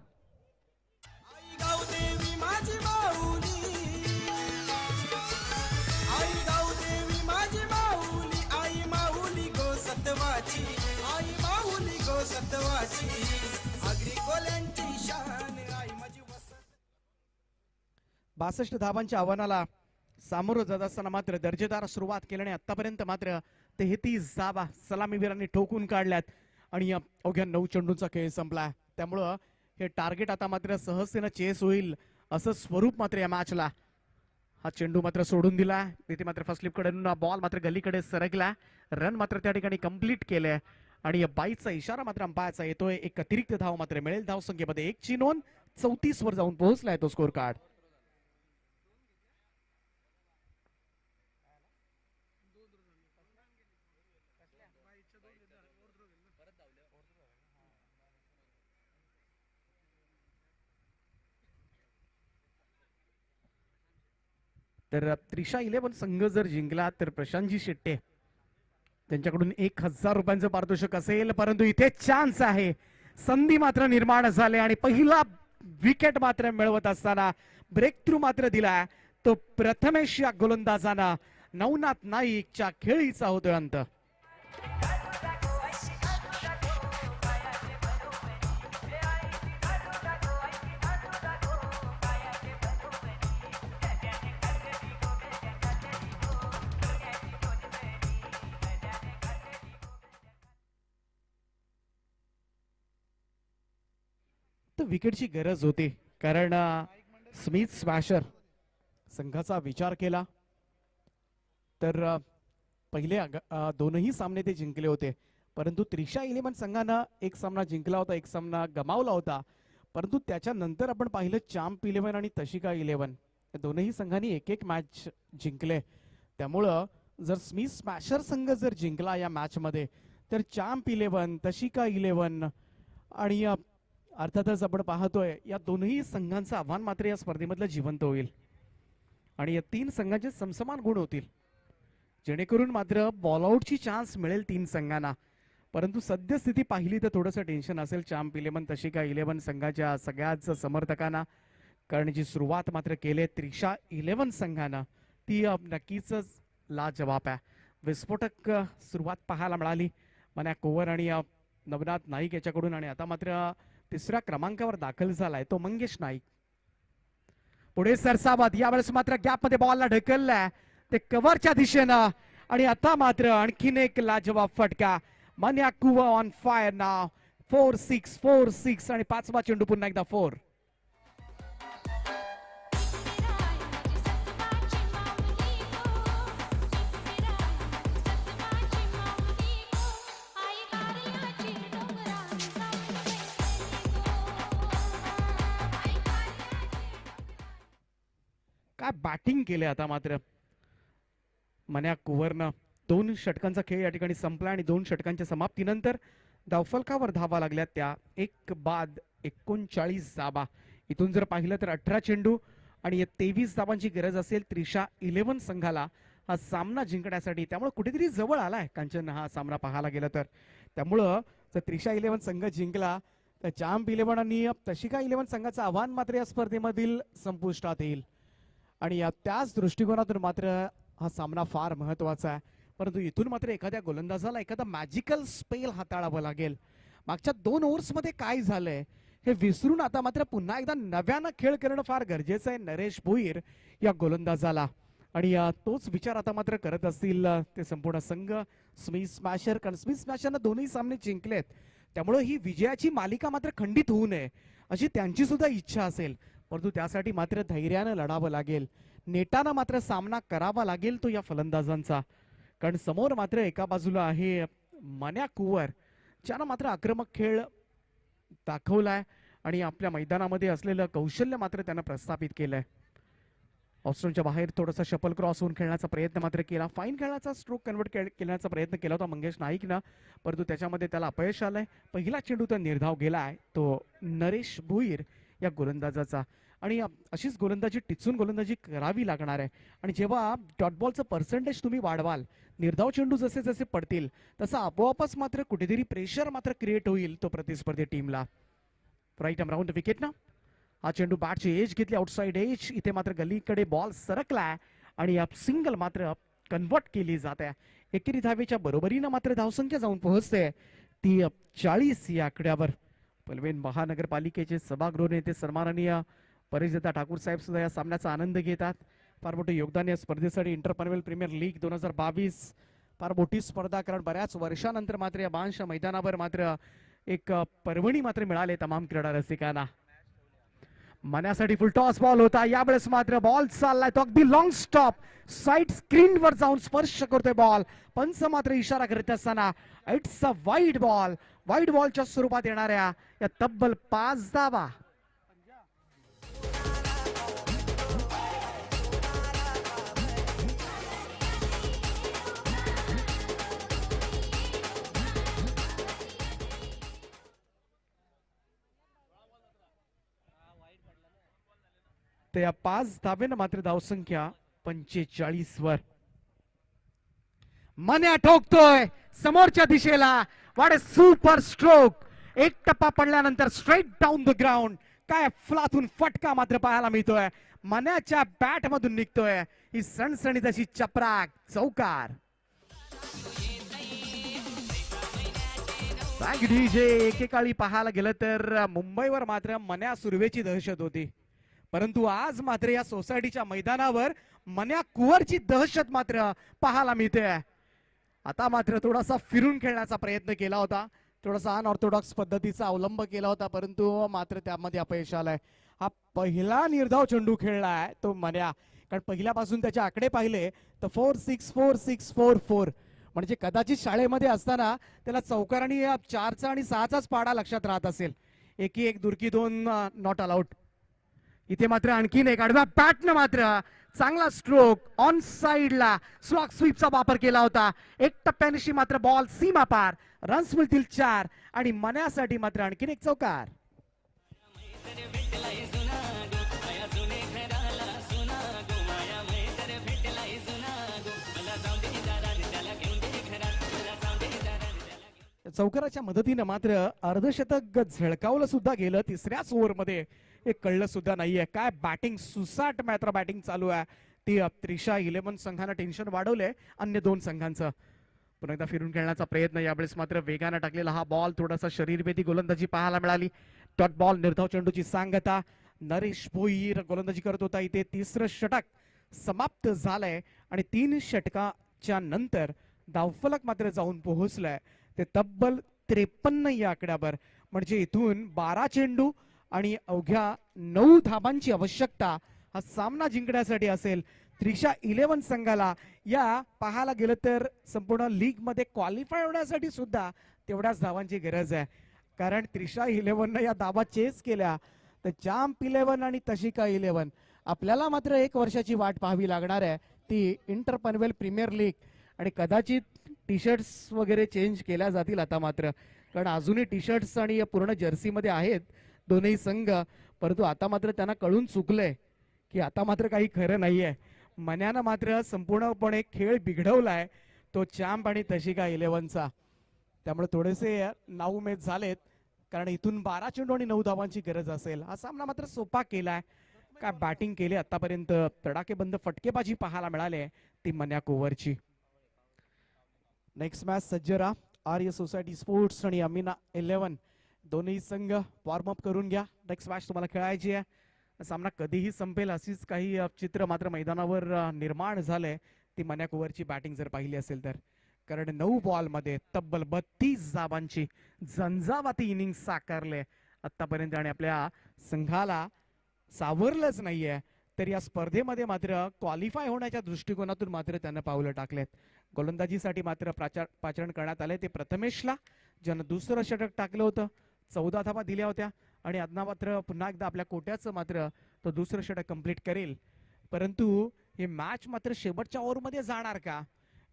बासष्ट धाबांच्या आव्हानाला सामोरं जात असताना मात्र दर्जेदार सुरुवात केल्याने आतापर्यंत मात्र 33 धाबा सलामीवीरांनी ठोकून काढल्यात आणि अवघ्या 9 चेंडूंचा खेळ संपला. त्यामुळं हे टार्गेट आता मात्र सहजतेनं चेस होईल असं स्वरूप मात्र या मॅचला. हा चेंडू मात्र सोडून दिला. तिथे मात्र फर्स्ट स्लिप कडे बॉल मात्र गलीकडे सरकला. रन मात्र त्या ठिकाणी कंप्लीट केले आणि बाईचा इशारा मात्र अंपायरचा येतोय. एक अतिरिक्त धाव मात्र मिळेल. धाव संख्येमध्ये 1 ची नोंद. 34 वर जाऊन पोहोचलाय तो स्कोर कार्ड. तर त्रिशा 11 संघ जर जिंकला तर प्रशांतजी शेट्टे त्यांच्याकडून 1000 रुपयांचं पारितोषिक असेल. परंतु इथे चान्स आहे. संधी मात्र निर्माण झाले आणि पहिला विकेट मात्र मिळवत असताना ब्रेक थ्रू मात्र दिला तो प्रथमेश या गोलंदाजाना. नवनाथ नाईकच्या खेळीचा होतोय अंत. तर विकेटची गरज होती कारण स्मिथ स्मॅशर संघाचा विचार केला तर पहिले दोनही सामने ते जिंकले होते. परंतु त्रिशा 11 संघानं एक सामना जिंकला होता, एक सामना गमावला होता. परंतु त्याच्यानंतर आपण पाहिलं चाम्प 11 आणि तशिका 11 या दोनही संघांनी एक एक मॅच जिंकले. त्यामुळं जर स्मिथ स्मॅशर संघ जर जिंकला या मॅच मध्ये तर चाम्प 11 तशिका 11 आणि अर्थातच आपण पाहतोय या दोनही संघांचं आव्हान मात्र या स्पर्धेमधलं जिवंत होईल आणि या 3 संघांचे समसमान गुण होतील जेणेकरून मात्र बॉलआउटची चान्स मिळेल 3 संघांना. परंतु सद्यस्थिती पाहिली तर थोडंसं टेन्शन असेल चाम्प 11 तशिका 11 संघाच्या सगळ्याच समर्थकांना. कारण जी सुरुवात मात्र केली त्रिशा 11 संघानं ती नक्कीच लाजवाब आहे. विस्फोटक सुरुवात पाहायला मिळाली मन्या कोवर आणि नवनाथ नाईक याच्याकडून आणि आता मात्र 3ऱ्या क्रमांकावर दाखल झालाय तो मंगेश नाईक. पुढे सरसावत यावेळेस मात्र गॅप मध्ये बॉलला ढकललाय ते कव्हरच्या दिशेनं आणि आता मात्र आणखीन एक लाजवाब फटका. मन्या कुवा ऑन फायर नाव. 4-6 4-6 आणि 5वा चेंडू पुन्हा एकदा 4. काय बॅटिंग केले आता मात्र मन्या कुवरनं. 2 षटकांचा खेळ या ठिकाणी संपला आणि 2 षटकांच्या समाप्तीनंतर धावफलकावर धावा लागल्या त्या 1 बाद 39 धावा. इथून जर पाहिलं तर 18 चेंडू आणि 23 धावांची गरज असेल त्रिशा 11 संघाला हा सामना जिंकण्यासाठी. त्यामुळे कुठेतरी जवळ आलाय कांचन हा सामना पाहायला गेला तर. त्यामुळं जर त्रिशा 11 संघ जिंकला तर चाम्प 11 आणि तशिका 11 संघाचं आव्हान मात्र या स्पर्धेमधील संपुष्टात येईल आणि त्याच दृष्टिकोनातून मात्र हा सामना फार महत्वाचा आहे. परंतु इथून मात्र एखाद्या गोलंदाजाला एखादा मॅजिकल स्पेल हाताळावं लागेल. मागच्या 2 ओव्हर्समध्ये काय झालंय हे विसरून आता मात्र पुन्हा एकदा नव्यानं खेळ करणं फार गरजेचं आहे नरेश भोईर या गोलंदाजाला आणि तोच विचार आता मात्र करत असतील ते संपूर्ण संघ. स्मिथ स्मॅशर कारण स्मिथ स्मॅशरनं दोन्ही सामने जिंकलेत त्यामुळे ही विजयाची मालिका मात्र खंडित होऊ नये अशी त्यांची सुद्धा इच्छा असेल. परंतु त्यासाठी मात्र धैर्यानं लढावं लागेल. नेटानं मात्र सामना करावा लागेल तो या फलंदाजांचा. कारण समोर मात्र एका बाजूला आहे मन्या कुवर ज्यानं मात्र आक्रमक खेळ दाखवलाय आणि आपल्या मैदानामध्ये असलेलं कौशल्य मात्र त्यानं प्रस्थापित केलंय. ऑस्ट्रेलियाच्या बाहेर थोडासा शपल क्रॉस होऊन खेळण्याचा प्रयत्न मात्र केला. फाईन खेळण्याचा स्ट्रोक कन्वर्ट करण्याचा प्रयत्न केला होता मंगेश नाईकनं परंतु त्याच्यामध्ये त्याला अपयश आलंय. पहिला चेंडू तर निर्धाव गेलाय तो नरेश भोईर या गोलंदाजाचा आणि अशीच गोलंदाजी टिचून गोलंदाजी करावी लागणार आहे. आणि जेव्हा डॉट बॉलचं पर्सेंटेज तुम्ही वाढवाल निर्धाव चेंडू जसे जसे पडतील तसं आपोआपच मात्र कुठेतरी प्रेशर मात्र क्रिएट होईल तो प्रतिस्पर्धी टीमला. राईट आर्म राऊंड विकेट ना हा चेंडू बॅटची एज घेतली आउटसाइड एज. इथे मात्र गलीकडे बॉल सरकलाय आणि सिंगल मात्र कन्वर्ट केली जात आहे. एकेरी धावेच्या बरोबरीनं मात्र धावसंख्या जाऊन पोहोचते ती 40 या आकड्यावर. पनवेल महानगरपालिकेचे सभागृह नेते सन्माननीय परेशदादा ठाकूर साहेब सुद्धा या सामन्याचा आनंद घेतात. फार मोठे योगदान या स्पर्धेसाठी. इंटर पनवेल प्रीमियर लीग 2022 फार मोठी स्पर्धा कारण बऱ्याच वर्षानंतर मात्र या बांश मैदानावर मात्र एक पर्वणी मात्र मिळाले तमाम क्रीडा रसिकांना. मनासाठी फुल टॉस बॉल होता, यावेळेस मात्र बॉल चाललाय तो अगदी लॉंग स्टॉप साइड स्क्रीन वर जाऊन स्पर्श करतोय बॉल. पंच मात्र इशारा करत असताना it's a wide ball. Wide बॉलच्या स्वरूपात येणाऱ्या या तब्बल 5 धावा. तर या 5 धावेनं मात्र धावसंख्या 45 वर. मन्या ठोकतोय समोरच्या दिशेला. वाट सुपर स्ट्रोक. एक टप्पा पडल्यानंतर स्ट्रेट डाऊन द ग्राउंड. काय फुलातून फटका मात्र पाहायला मिळतोय. मन्याच्या बॅट मधून निघतोय ही सणसणीत अशी चपराक चौकार. डीजे एकेकाळी पाहायला गेलं तर मुंबईवर मात्र मन्या सुर्वेची दहशत होती, परंतु आज मात्र या सोसायटीच्या मैदानावर मन्या कुवरची दहशत मात्र पाहायला मिळते. आता मात्र थोडासा फिरून खेळण्याचा प्रयत्न केला होता, थोडासा अनऑर्थोडॉक्स पद्धतीचा अवलंब केला होता, परंतु मात्र त्यामध्ये अपयश आलंय. हा पहिला निर्धाव चेंडू खेळलाय तो मन्या, कारण पहिल्यापासून त्याचे आकडे पाहिले तर 4-6-4-6-4-4 म्हणजे कदाचित शाळेमध्ये असताना त्याला चौकार आणि 4चा आणि 6चाच पाडा लक्षात राहत असेल. एकी एक दुरकी 2 नॉट अलाउड. इथे मात्र आणखीन एक आडव्या बॅटनं मात्र चांगला स्ट्रोक ऑन साइडला स्लॉक स्वीपचा वापर केला होता. एक टप्प्यानिशी मात्र बॉल सीमा पार. रन्स मिळतील 4 आणि मन्यासाठी मात्र आणखीन एक चौकार. चौकाराच्या मदतीने मात्र अर्धशतक झळकावलं सुद्धा गेलं. तिसऱ्याच ओव्हरमध्ये एक कळलं सुद्धा नाहीये. काय बॅटिंग सुसाट मात्र बॅटिंग चालू आहे. ती त्रिशा 11 संघानं टेन्शन वाढवलंय अन्य 2 संघांचं. पुन्हा एकदा फिरून खेळण्याचा प्रयत्न, यावेळेस मात्र वेगानं टाकलेला हा बॉल थोडासा शरीरभेदी गोलंदाजी पाहायला मिळाली. डॉट बॉल निर्धाव चेंडूची सांगता. नरेश भोईर गोलंदाजी करत होता. इथे तिसरं षटक समाप्त झालंय आणि 3 षटकाच्या नंतर धावफलक मात्र जाऊन पोहोचलाय ते तब्बल 53 या आकड्यावर. म्हणजे इथून 12 चेंडू आणि अवघ्या 9 धाबांची आवश्यकता हा सामना जिंकण्यासाठी असेल. त्रिशा 11 संघाला या पाहायला गेलं तर संपूर्ण लीग मध्ये क्वालिफाय होण्यासाठी सुद्धा तेवढ्याच धावांची गरज आहे, कारण त्रिशा 11 या धाबा चेस केल्या तर जाम्प 11 आणि तशिका 11 आपल्याला मात्र 1 वर्षाची वाट पाहावी लागणार आहे, ती इंटर पनवेल प्रीमियर लीग. आणि कदाचित टी शर्ट्स वगैरे चेंज केल्या जातील आता मात्र, कारण अजूनही टी शर्ट्स आणि पूर्ण जर्सी मध्ये आहेत दोनही संघ, परंतु आता मात्र त्यांना कळून चुकलंय की आता मात्र काही खरं नाहीये. मन्यानं मात्र संपूर्णपणे खेळ बिघडवलाय तो चॅम्प आणि तशिका 11चा. त्यामुळे थोडेसे नाउमेद झालेत, कारण इथून 12 चेंडू आणि 9 धावांची गरज असेल. हा सामना मात्र सोपा केलाय. काय बॅटिंग केली आतापर्यंत, तडाखेबंद फटकेबाजी पाहायला मिळाले ती मन्या कोवरची. नेक्स्ट मॅच सज्जरा आर्य सोसायटी स्पोर्ट्स आणि अमीना 11 दोन्ही संघ वॉर्मअप करून घ्या. नेक्स्ट मॅच तुम्हाला खेळायची आहे. सामना कधीही संपेल अशीच काही चित्र मात्र मैदानावर निर्माण झालंय ती मन्या कोवरची बॅटिंग जर पाहिली असेल तर, कारण 9 बॉल मध्ये तब्बल 32 धाबांची झंझावाती इनिंग साकारले आतापर्यंत आणि आपल्या संघाला सावरलंच नाहीये. तर या स्पर्धेमध्ये मात्र क्वालिफाय होण्याच्या दृष्टिकोनातून मात्र त्यांना पावलं टाकलेत. गोलंदाजीसाठी मात्र पाचारण करण्यात आले ते प्रथमेशला, ज्यानं दुसरं षटक टाकलं होतं. 14 धावा दिल्या होत्या आणि आता मात्र पुन्हा एकदा आपल्या कोट्याचं मात्र तो दुसरं षटक कंप्लीट करेल. परंतु हे मॅच मात्र शेवटच्या ओव्हरमध्ये जाणार का,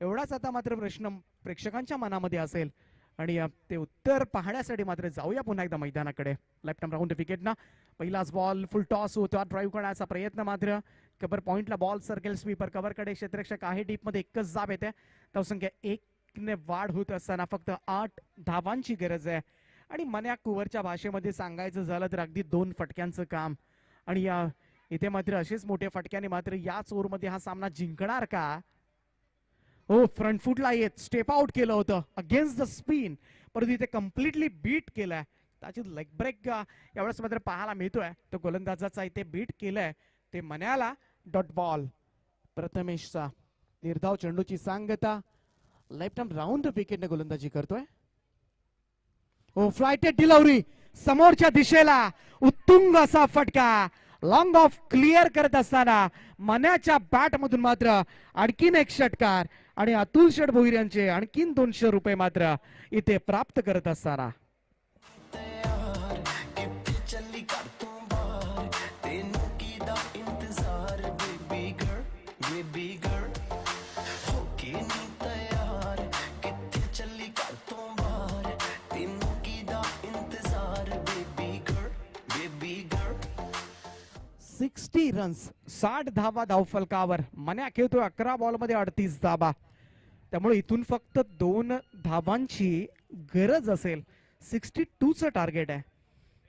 एवढाच आता मात्र प्रश्न प्रेक्षकांच्या मनामध्ये असेल. आणि ते उत्तर पाहण्यासाठी मात्र जाऊया पुन्हा एकदा मैदानाकडे. लेफ्ट आर्म राऊंड विकेटना पहिलाच बॉल फुल टॉस होतो. ड्राईव्ह करण्याचा प्रयत्न मात्र कव्हर पॉइंटला बॉल सर्कल स्वीपर कव्हरकडे क्षेत्ररक्षक आहे डीप मध्ये एकच जाब येते. धावसंख्या 1 ने वाढ होत असताना फक्त 8 धावांची गरज आहे. आणि मन्या कुवरच्या भाषेमध्ये सांगायचं झालं तर अगदी 2 फटक्यांचं काम. आणि इथे मात्र असेच मोठे फटक्याने मात्र याच ओव्हरमध्ये हा सामना जिंकणार का. हो, फ्रंट फुटला येत स्टेप आउट केलं होतं अगेन्स्ट द स्पिन, परंतु इथे कम्प्लिटली बीट केलाय. त्याची लेग ब्रेक यावेळेस मात्र पाहायला मिळतोय. तो गोलंदाजाचा इथे बीट केलाय ते मन्याला. डॉट बॉल प्रथमेशचा निर्धाव चेंडूची सांगता. लेफ्ट आर्म राऊंड विकेटने गोलंदाजी करतोय. हो, फ्लायटेड डिलिव्हरी समोरच्या दिशेला उत्तुंग असा फटका लॉंग ऑफ क्लिअर करत असताना मन्याच्या बॅट मधून मात्र आणखीन एक षटकार आणि अतुल शेठ भोईर यांचे आणखीन 200 रुपये मात्र इथे प्राप्त करत असताना सिक्स्टी रन्स 60 धावा धावफलकावर मन्या खेळतोय 11 बॉल मध्ये 38 धावा त्यामुळे इथून फक्त 2 धावांची गरज असेल 62 चं टार्गेट आहे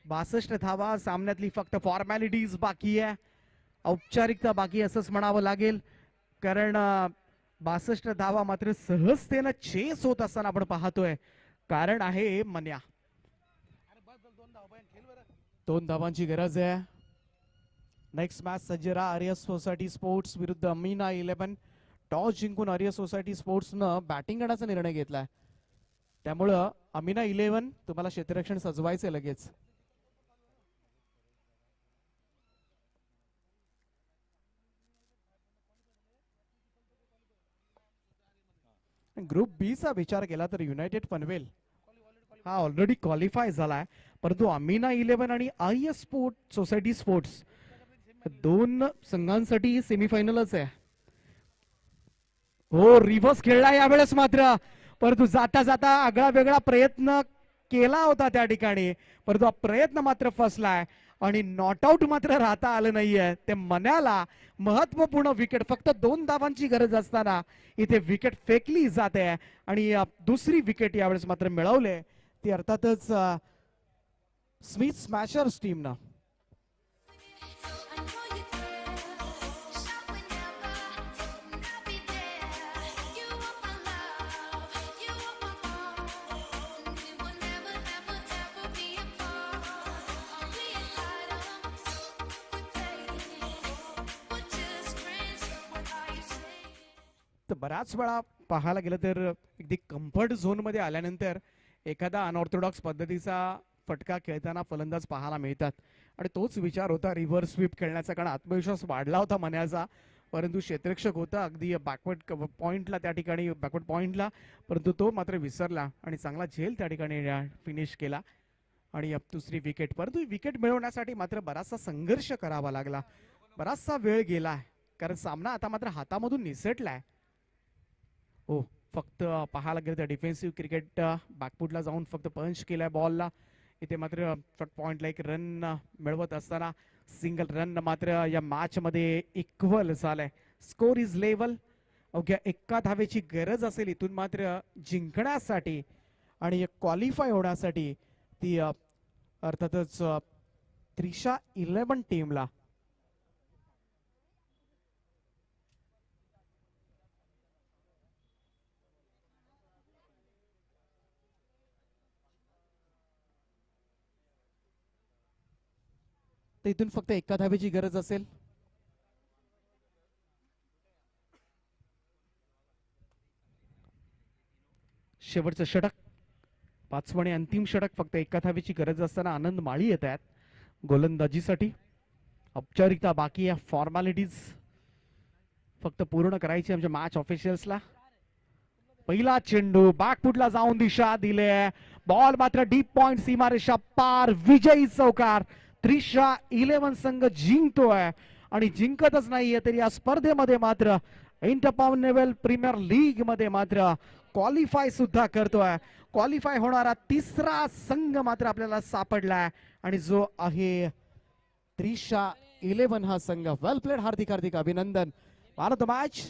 62 धावा सामन्यातली फक्त फॉर्मॅलिटीज बाकी आहे औपचारिकता बाकी असंच म्हणावं लागेल कारण 62 धावा मात्र सहजतेनं चेस होत असताना आपण पाहतोय कारण आहे मन्या 2 धावांची गरज आहे नेक्स्ट मॅच सज्जरा आर्यस सोसायटी स्पोर्ट्स विरुद्ध अमीना 11 टॉस जिंकून आर्यस सोसायटी स्पोर्ट्सनं बॅटिंग करण्याचा निर्णय घेतलाय त्यामुळं अमीना 11 तुम्हाला क्षेत्ररक्षण सजवायचे लगेच ग्रुप बी चा विचार केला तर युनायटेड पनवेल हा ऑलरेडी क्वालिफाय झालाय परंतु अमीना 11 आणि आर्यस स्पोर्ट सोसायटी स्पोर्ट्स 2 संघांसाठी सेमीफायनलच आहे हो रिव्हर्स खेळला यावेळेस मात्र परंतु जाता जाता आगळा वेगळा प्रयत्न केला होता त्या ठिकाणी परंतु हा प्रयत्न मात्र फसलाय आणि नॉट आउट मात्र राहता आलं नाहीये ते मन्याला महत्वपूर्ण विकेट फक्त 2 धावांची गरज असताना इथे विकेट फेकली जाते आणि दुसरी विकेट यावेळेस मात्र मिळवले ती अर्थातच स्मिथ स्मॅशर्स टीमनं बऱ्याच वेळा पाहायला गेलं तर अगदी कम्फर्ट झोन मध्ये आल्यानंतर एखादा अनऑर्थोडॉक्स पद्धतीचा फटका खेळताना फलंदाज पाहायला मिळतात आणि तोच विचार होता रिव्हर्स स्वीप खेळण्याचा कारण आत्मविश्वास वाढला होता मन्याचा परंतु क्षेत्ररक्षक होता अगदी बॅकवर्ड पॉइंटला त्या ठिकाणी बॅकवर्ड पॉइंटला परंतु तो मात्र विसरला आणि चांगला झेल त्या ठिकाणी फिनिश केला आणि दुसरी विकेट परंतु विकेट मिळवण्यासाठी मात्र बराचसा संघर्ष करावा लागला बराचसा वेळ गेला कारण सामना आता मात्र हातामधून निसटलाय हो फक्त पाहायला गेलं तर डिफेन्सिव्ह क्रिकेट बॅकफुटला जाऊन फक्त पंच केलाय बॉलला इथे मात्र पॉइंटला एक रन मिळवत असताना सिंगल रन मात्र या मॅच मध्ये इक्वल झालाय स्कोर इज लेवल अवघ्या 1 धावेची गरज असेल इथून मात्र जिंकण्यासाठी आणि क्वालिफाय होण्यासाठी ती अर्थातच त्रिशा 11 टीमला तर इथून फक्त 1 धावेची गरज असेल शेवटचं षटक 5वं आणि अंतिम षटक फक्त 1 धावेची गरज असताना आनंद माळी येत आहेत गोलंदाजीसाठी औपचारिकता बाकी आहे फॉर्मॅलिटीज फक्त पूर्ण करायची आमच्या मॅच ऑफिशियल्सला पहिला चेंडू बॅकफुटला जाऊन दिशा दिले बॉल मात्र डीप पॉइंट सीमारेषा पार विजयी चौकार त्रिशा 11 संघ जिंकतोय आणि जिंकतच नाहीये तरी या स्पर्धेमध्ये मात्र इंटरकॉन्टिनेंटल प्रीमियर लीग मध्ये मात्र क्वालिफाय सुद्धा करतोय क्वालिफाय होणारा 3रा संघ मात्र आपल्याला सापडलाय आणि जो आहे त्रिशा 11 हा संघ वेल प्लेड हार्दिक हार्दिक अभिनंदन मान ऑफ द मॅच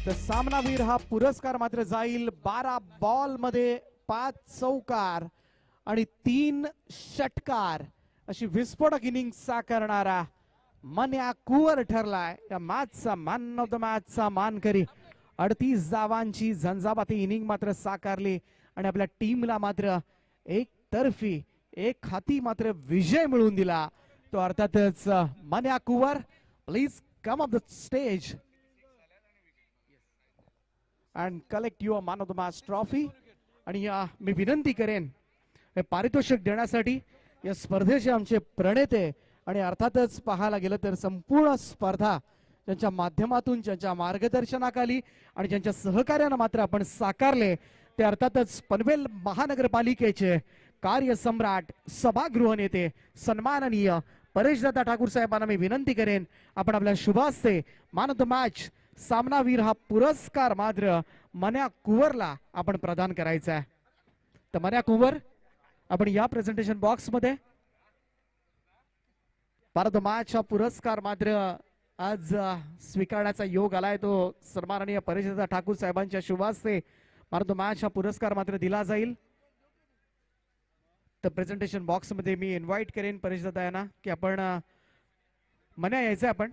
तर सामनावीर हा पुरस्कार मात्र जाईल 12 बॉल मध्ये 5 चौकार आणि 3 षटकार अशी विस्फोटक इनिंग साकारणारा मन्या कुवर ठरलाय या मॅचचा मॅन ऑफ द मॅचचा मानकरी 38 धावांची झंझावाती इनिंग मात्र साकारली आणि आपल्या टीमला मात्र एक तर्फी एक हाती मात्र विजय मिळवून दिला तो अर्थातच Manya Kuwar please come off the stage and collect your man of the match trophy. आणि मी विनंती करेन हे पारितोषिक देण्यासाठी या स्पर्धेचे आमचे प्रणेते आणि अर्थातच पाहायला गेलं तर संपूर्ण स्पर्धा ज्यांच्या माध्यमातून ज्यांच्या मार्गदर्शनाखाली आणि ज्यांच्या सहकार्यानं मात्र आपण साकारले ते अर्थातच पनवेल महानगरपालिकेचे कार्यसम्राट सभागृह नेते सन्माननीय परेशदादा ठाकूर साहेबांना मी विनंती करेन आपण आपल्या शुभ हस्ते मॅन ऑफ द मॅच सामनावीर हा पुरस्कार मात्र मन्या कुवरला आपण प्रदान करायचा आहे. तर मन्या कुवर आपण या प्रेझेंटेशन बॉक्स मध्ये भारत मॅच हा पुरस्कार मात्र आज स्वीकारण्याचा योग आलाय. तो सन्माननीय परेशदादा ठाकूर साहेबांच्या शुभ हस्ते भारत मॅच हा पुरस्कार मात्र दिला जाईल. तर प्रेझेंटेशन बॉक्स मध्ये मी इन्व्हाइट करेन परेशदादा यांना की आपण मन्या यायचंय. आपण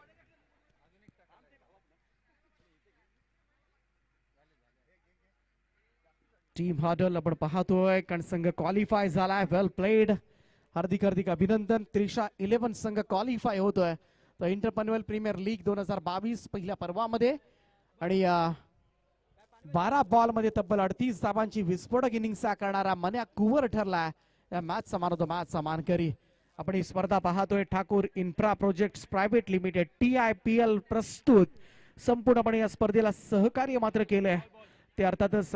टीम हॉडल आपण पाहतोय कारण संघ क्वालिफाय झालाय. वेल प्लेड. हार्दिक हार्दिक अभिनंदन. त्रिशा 11 संघ क्वालिफाय होतोय तर इंटर पनवेल प्रीमियर लीग 2022 पहिल्या पर्वामध्ये. आणि 12 बॉल मध्ये तब्बल 38 धावांची विस्फोटक इनिंग करणारा मन्या कुवर ठरला या मॅच चा मॅन ऑफ द मॅच चा मानकरी. आपण ही स्पर्धा पाहतोय Thakur infra projects private limited TIPL प्रस्तुत. संपूर्णपणे या स्पर्धेला सहकार्य मात्र केलंय ते अर्थातच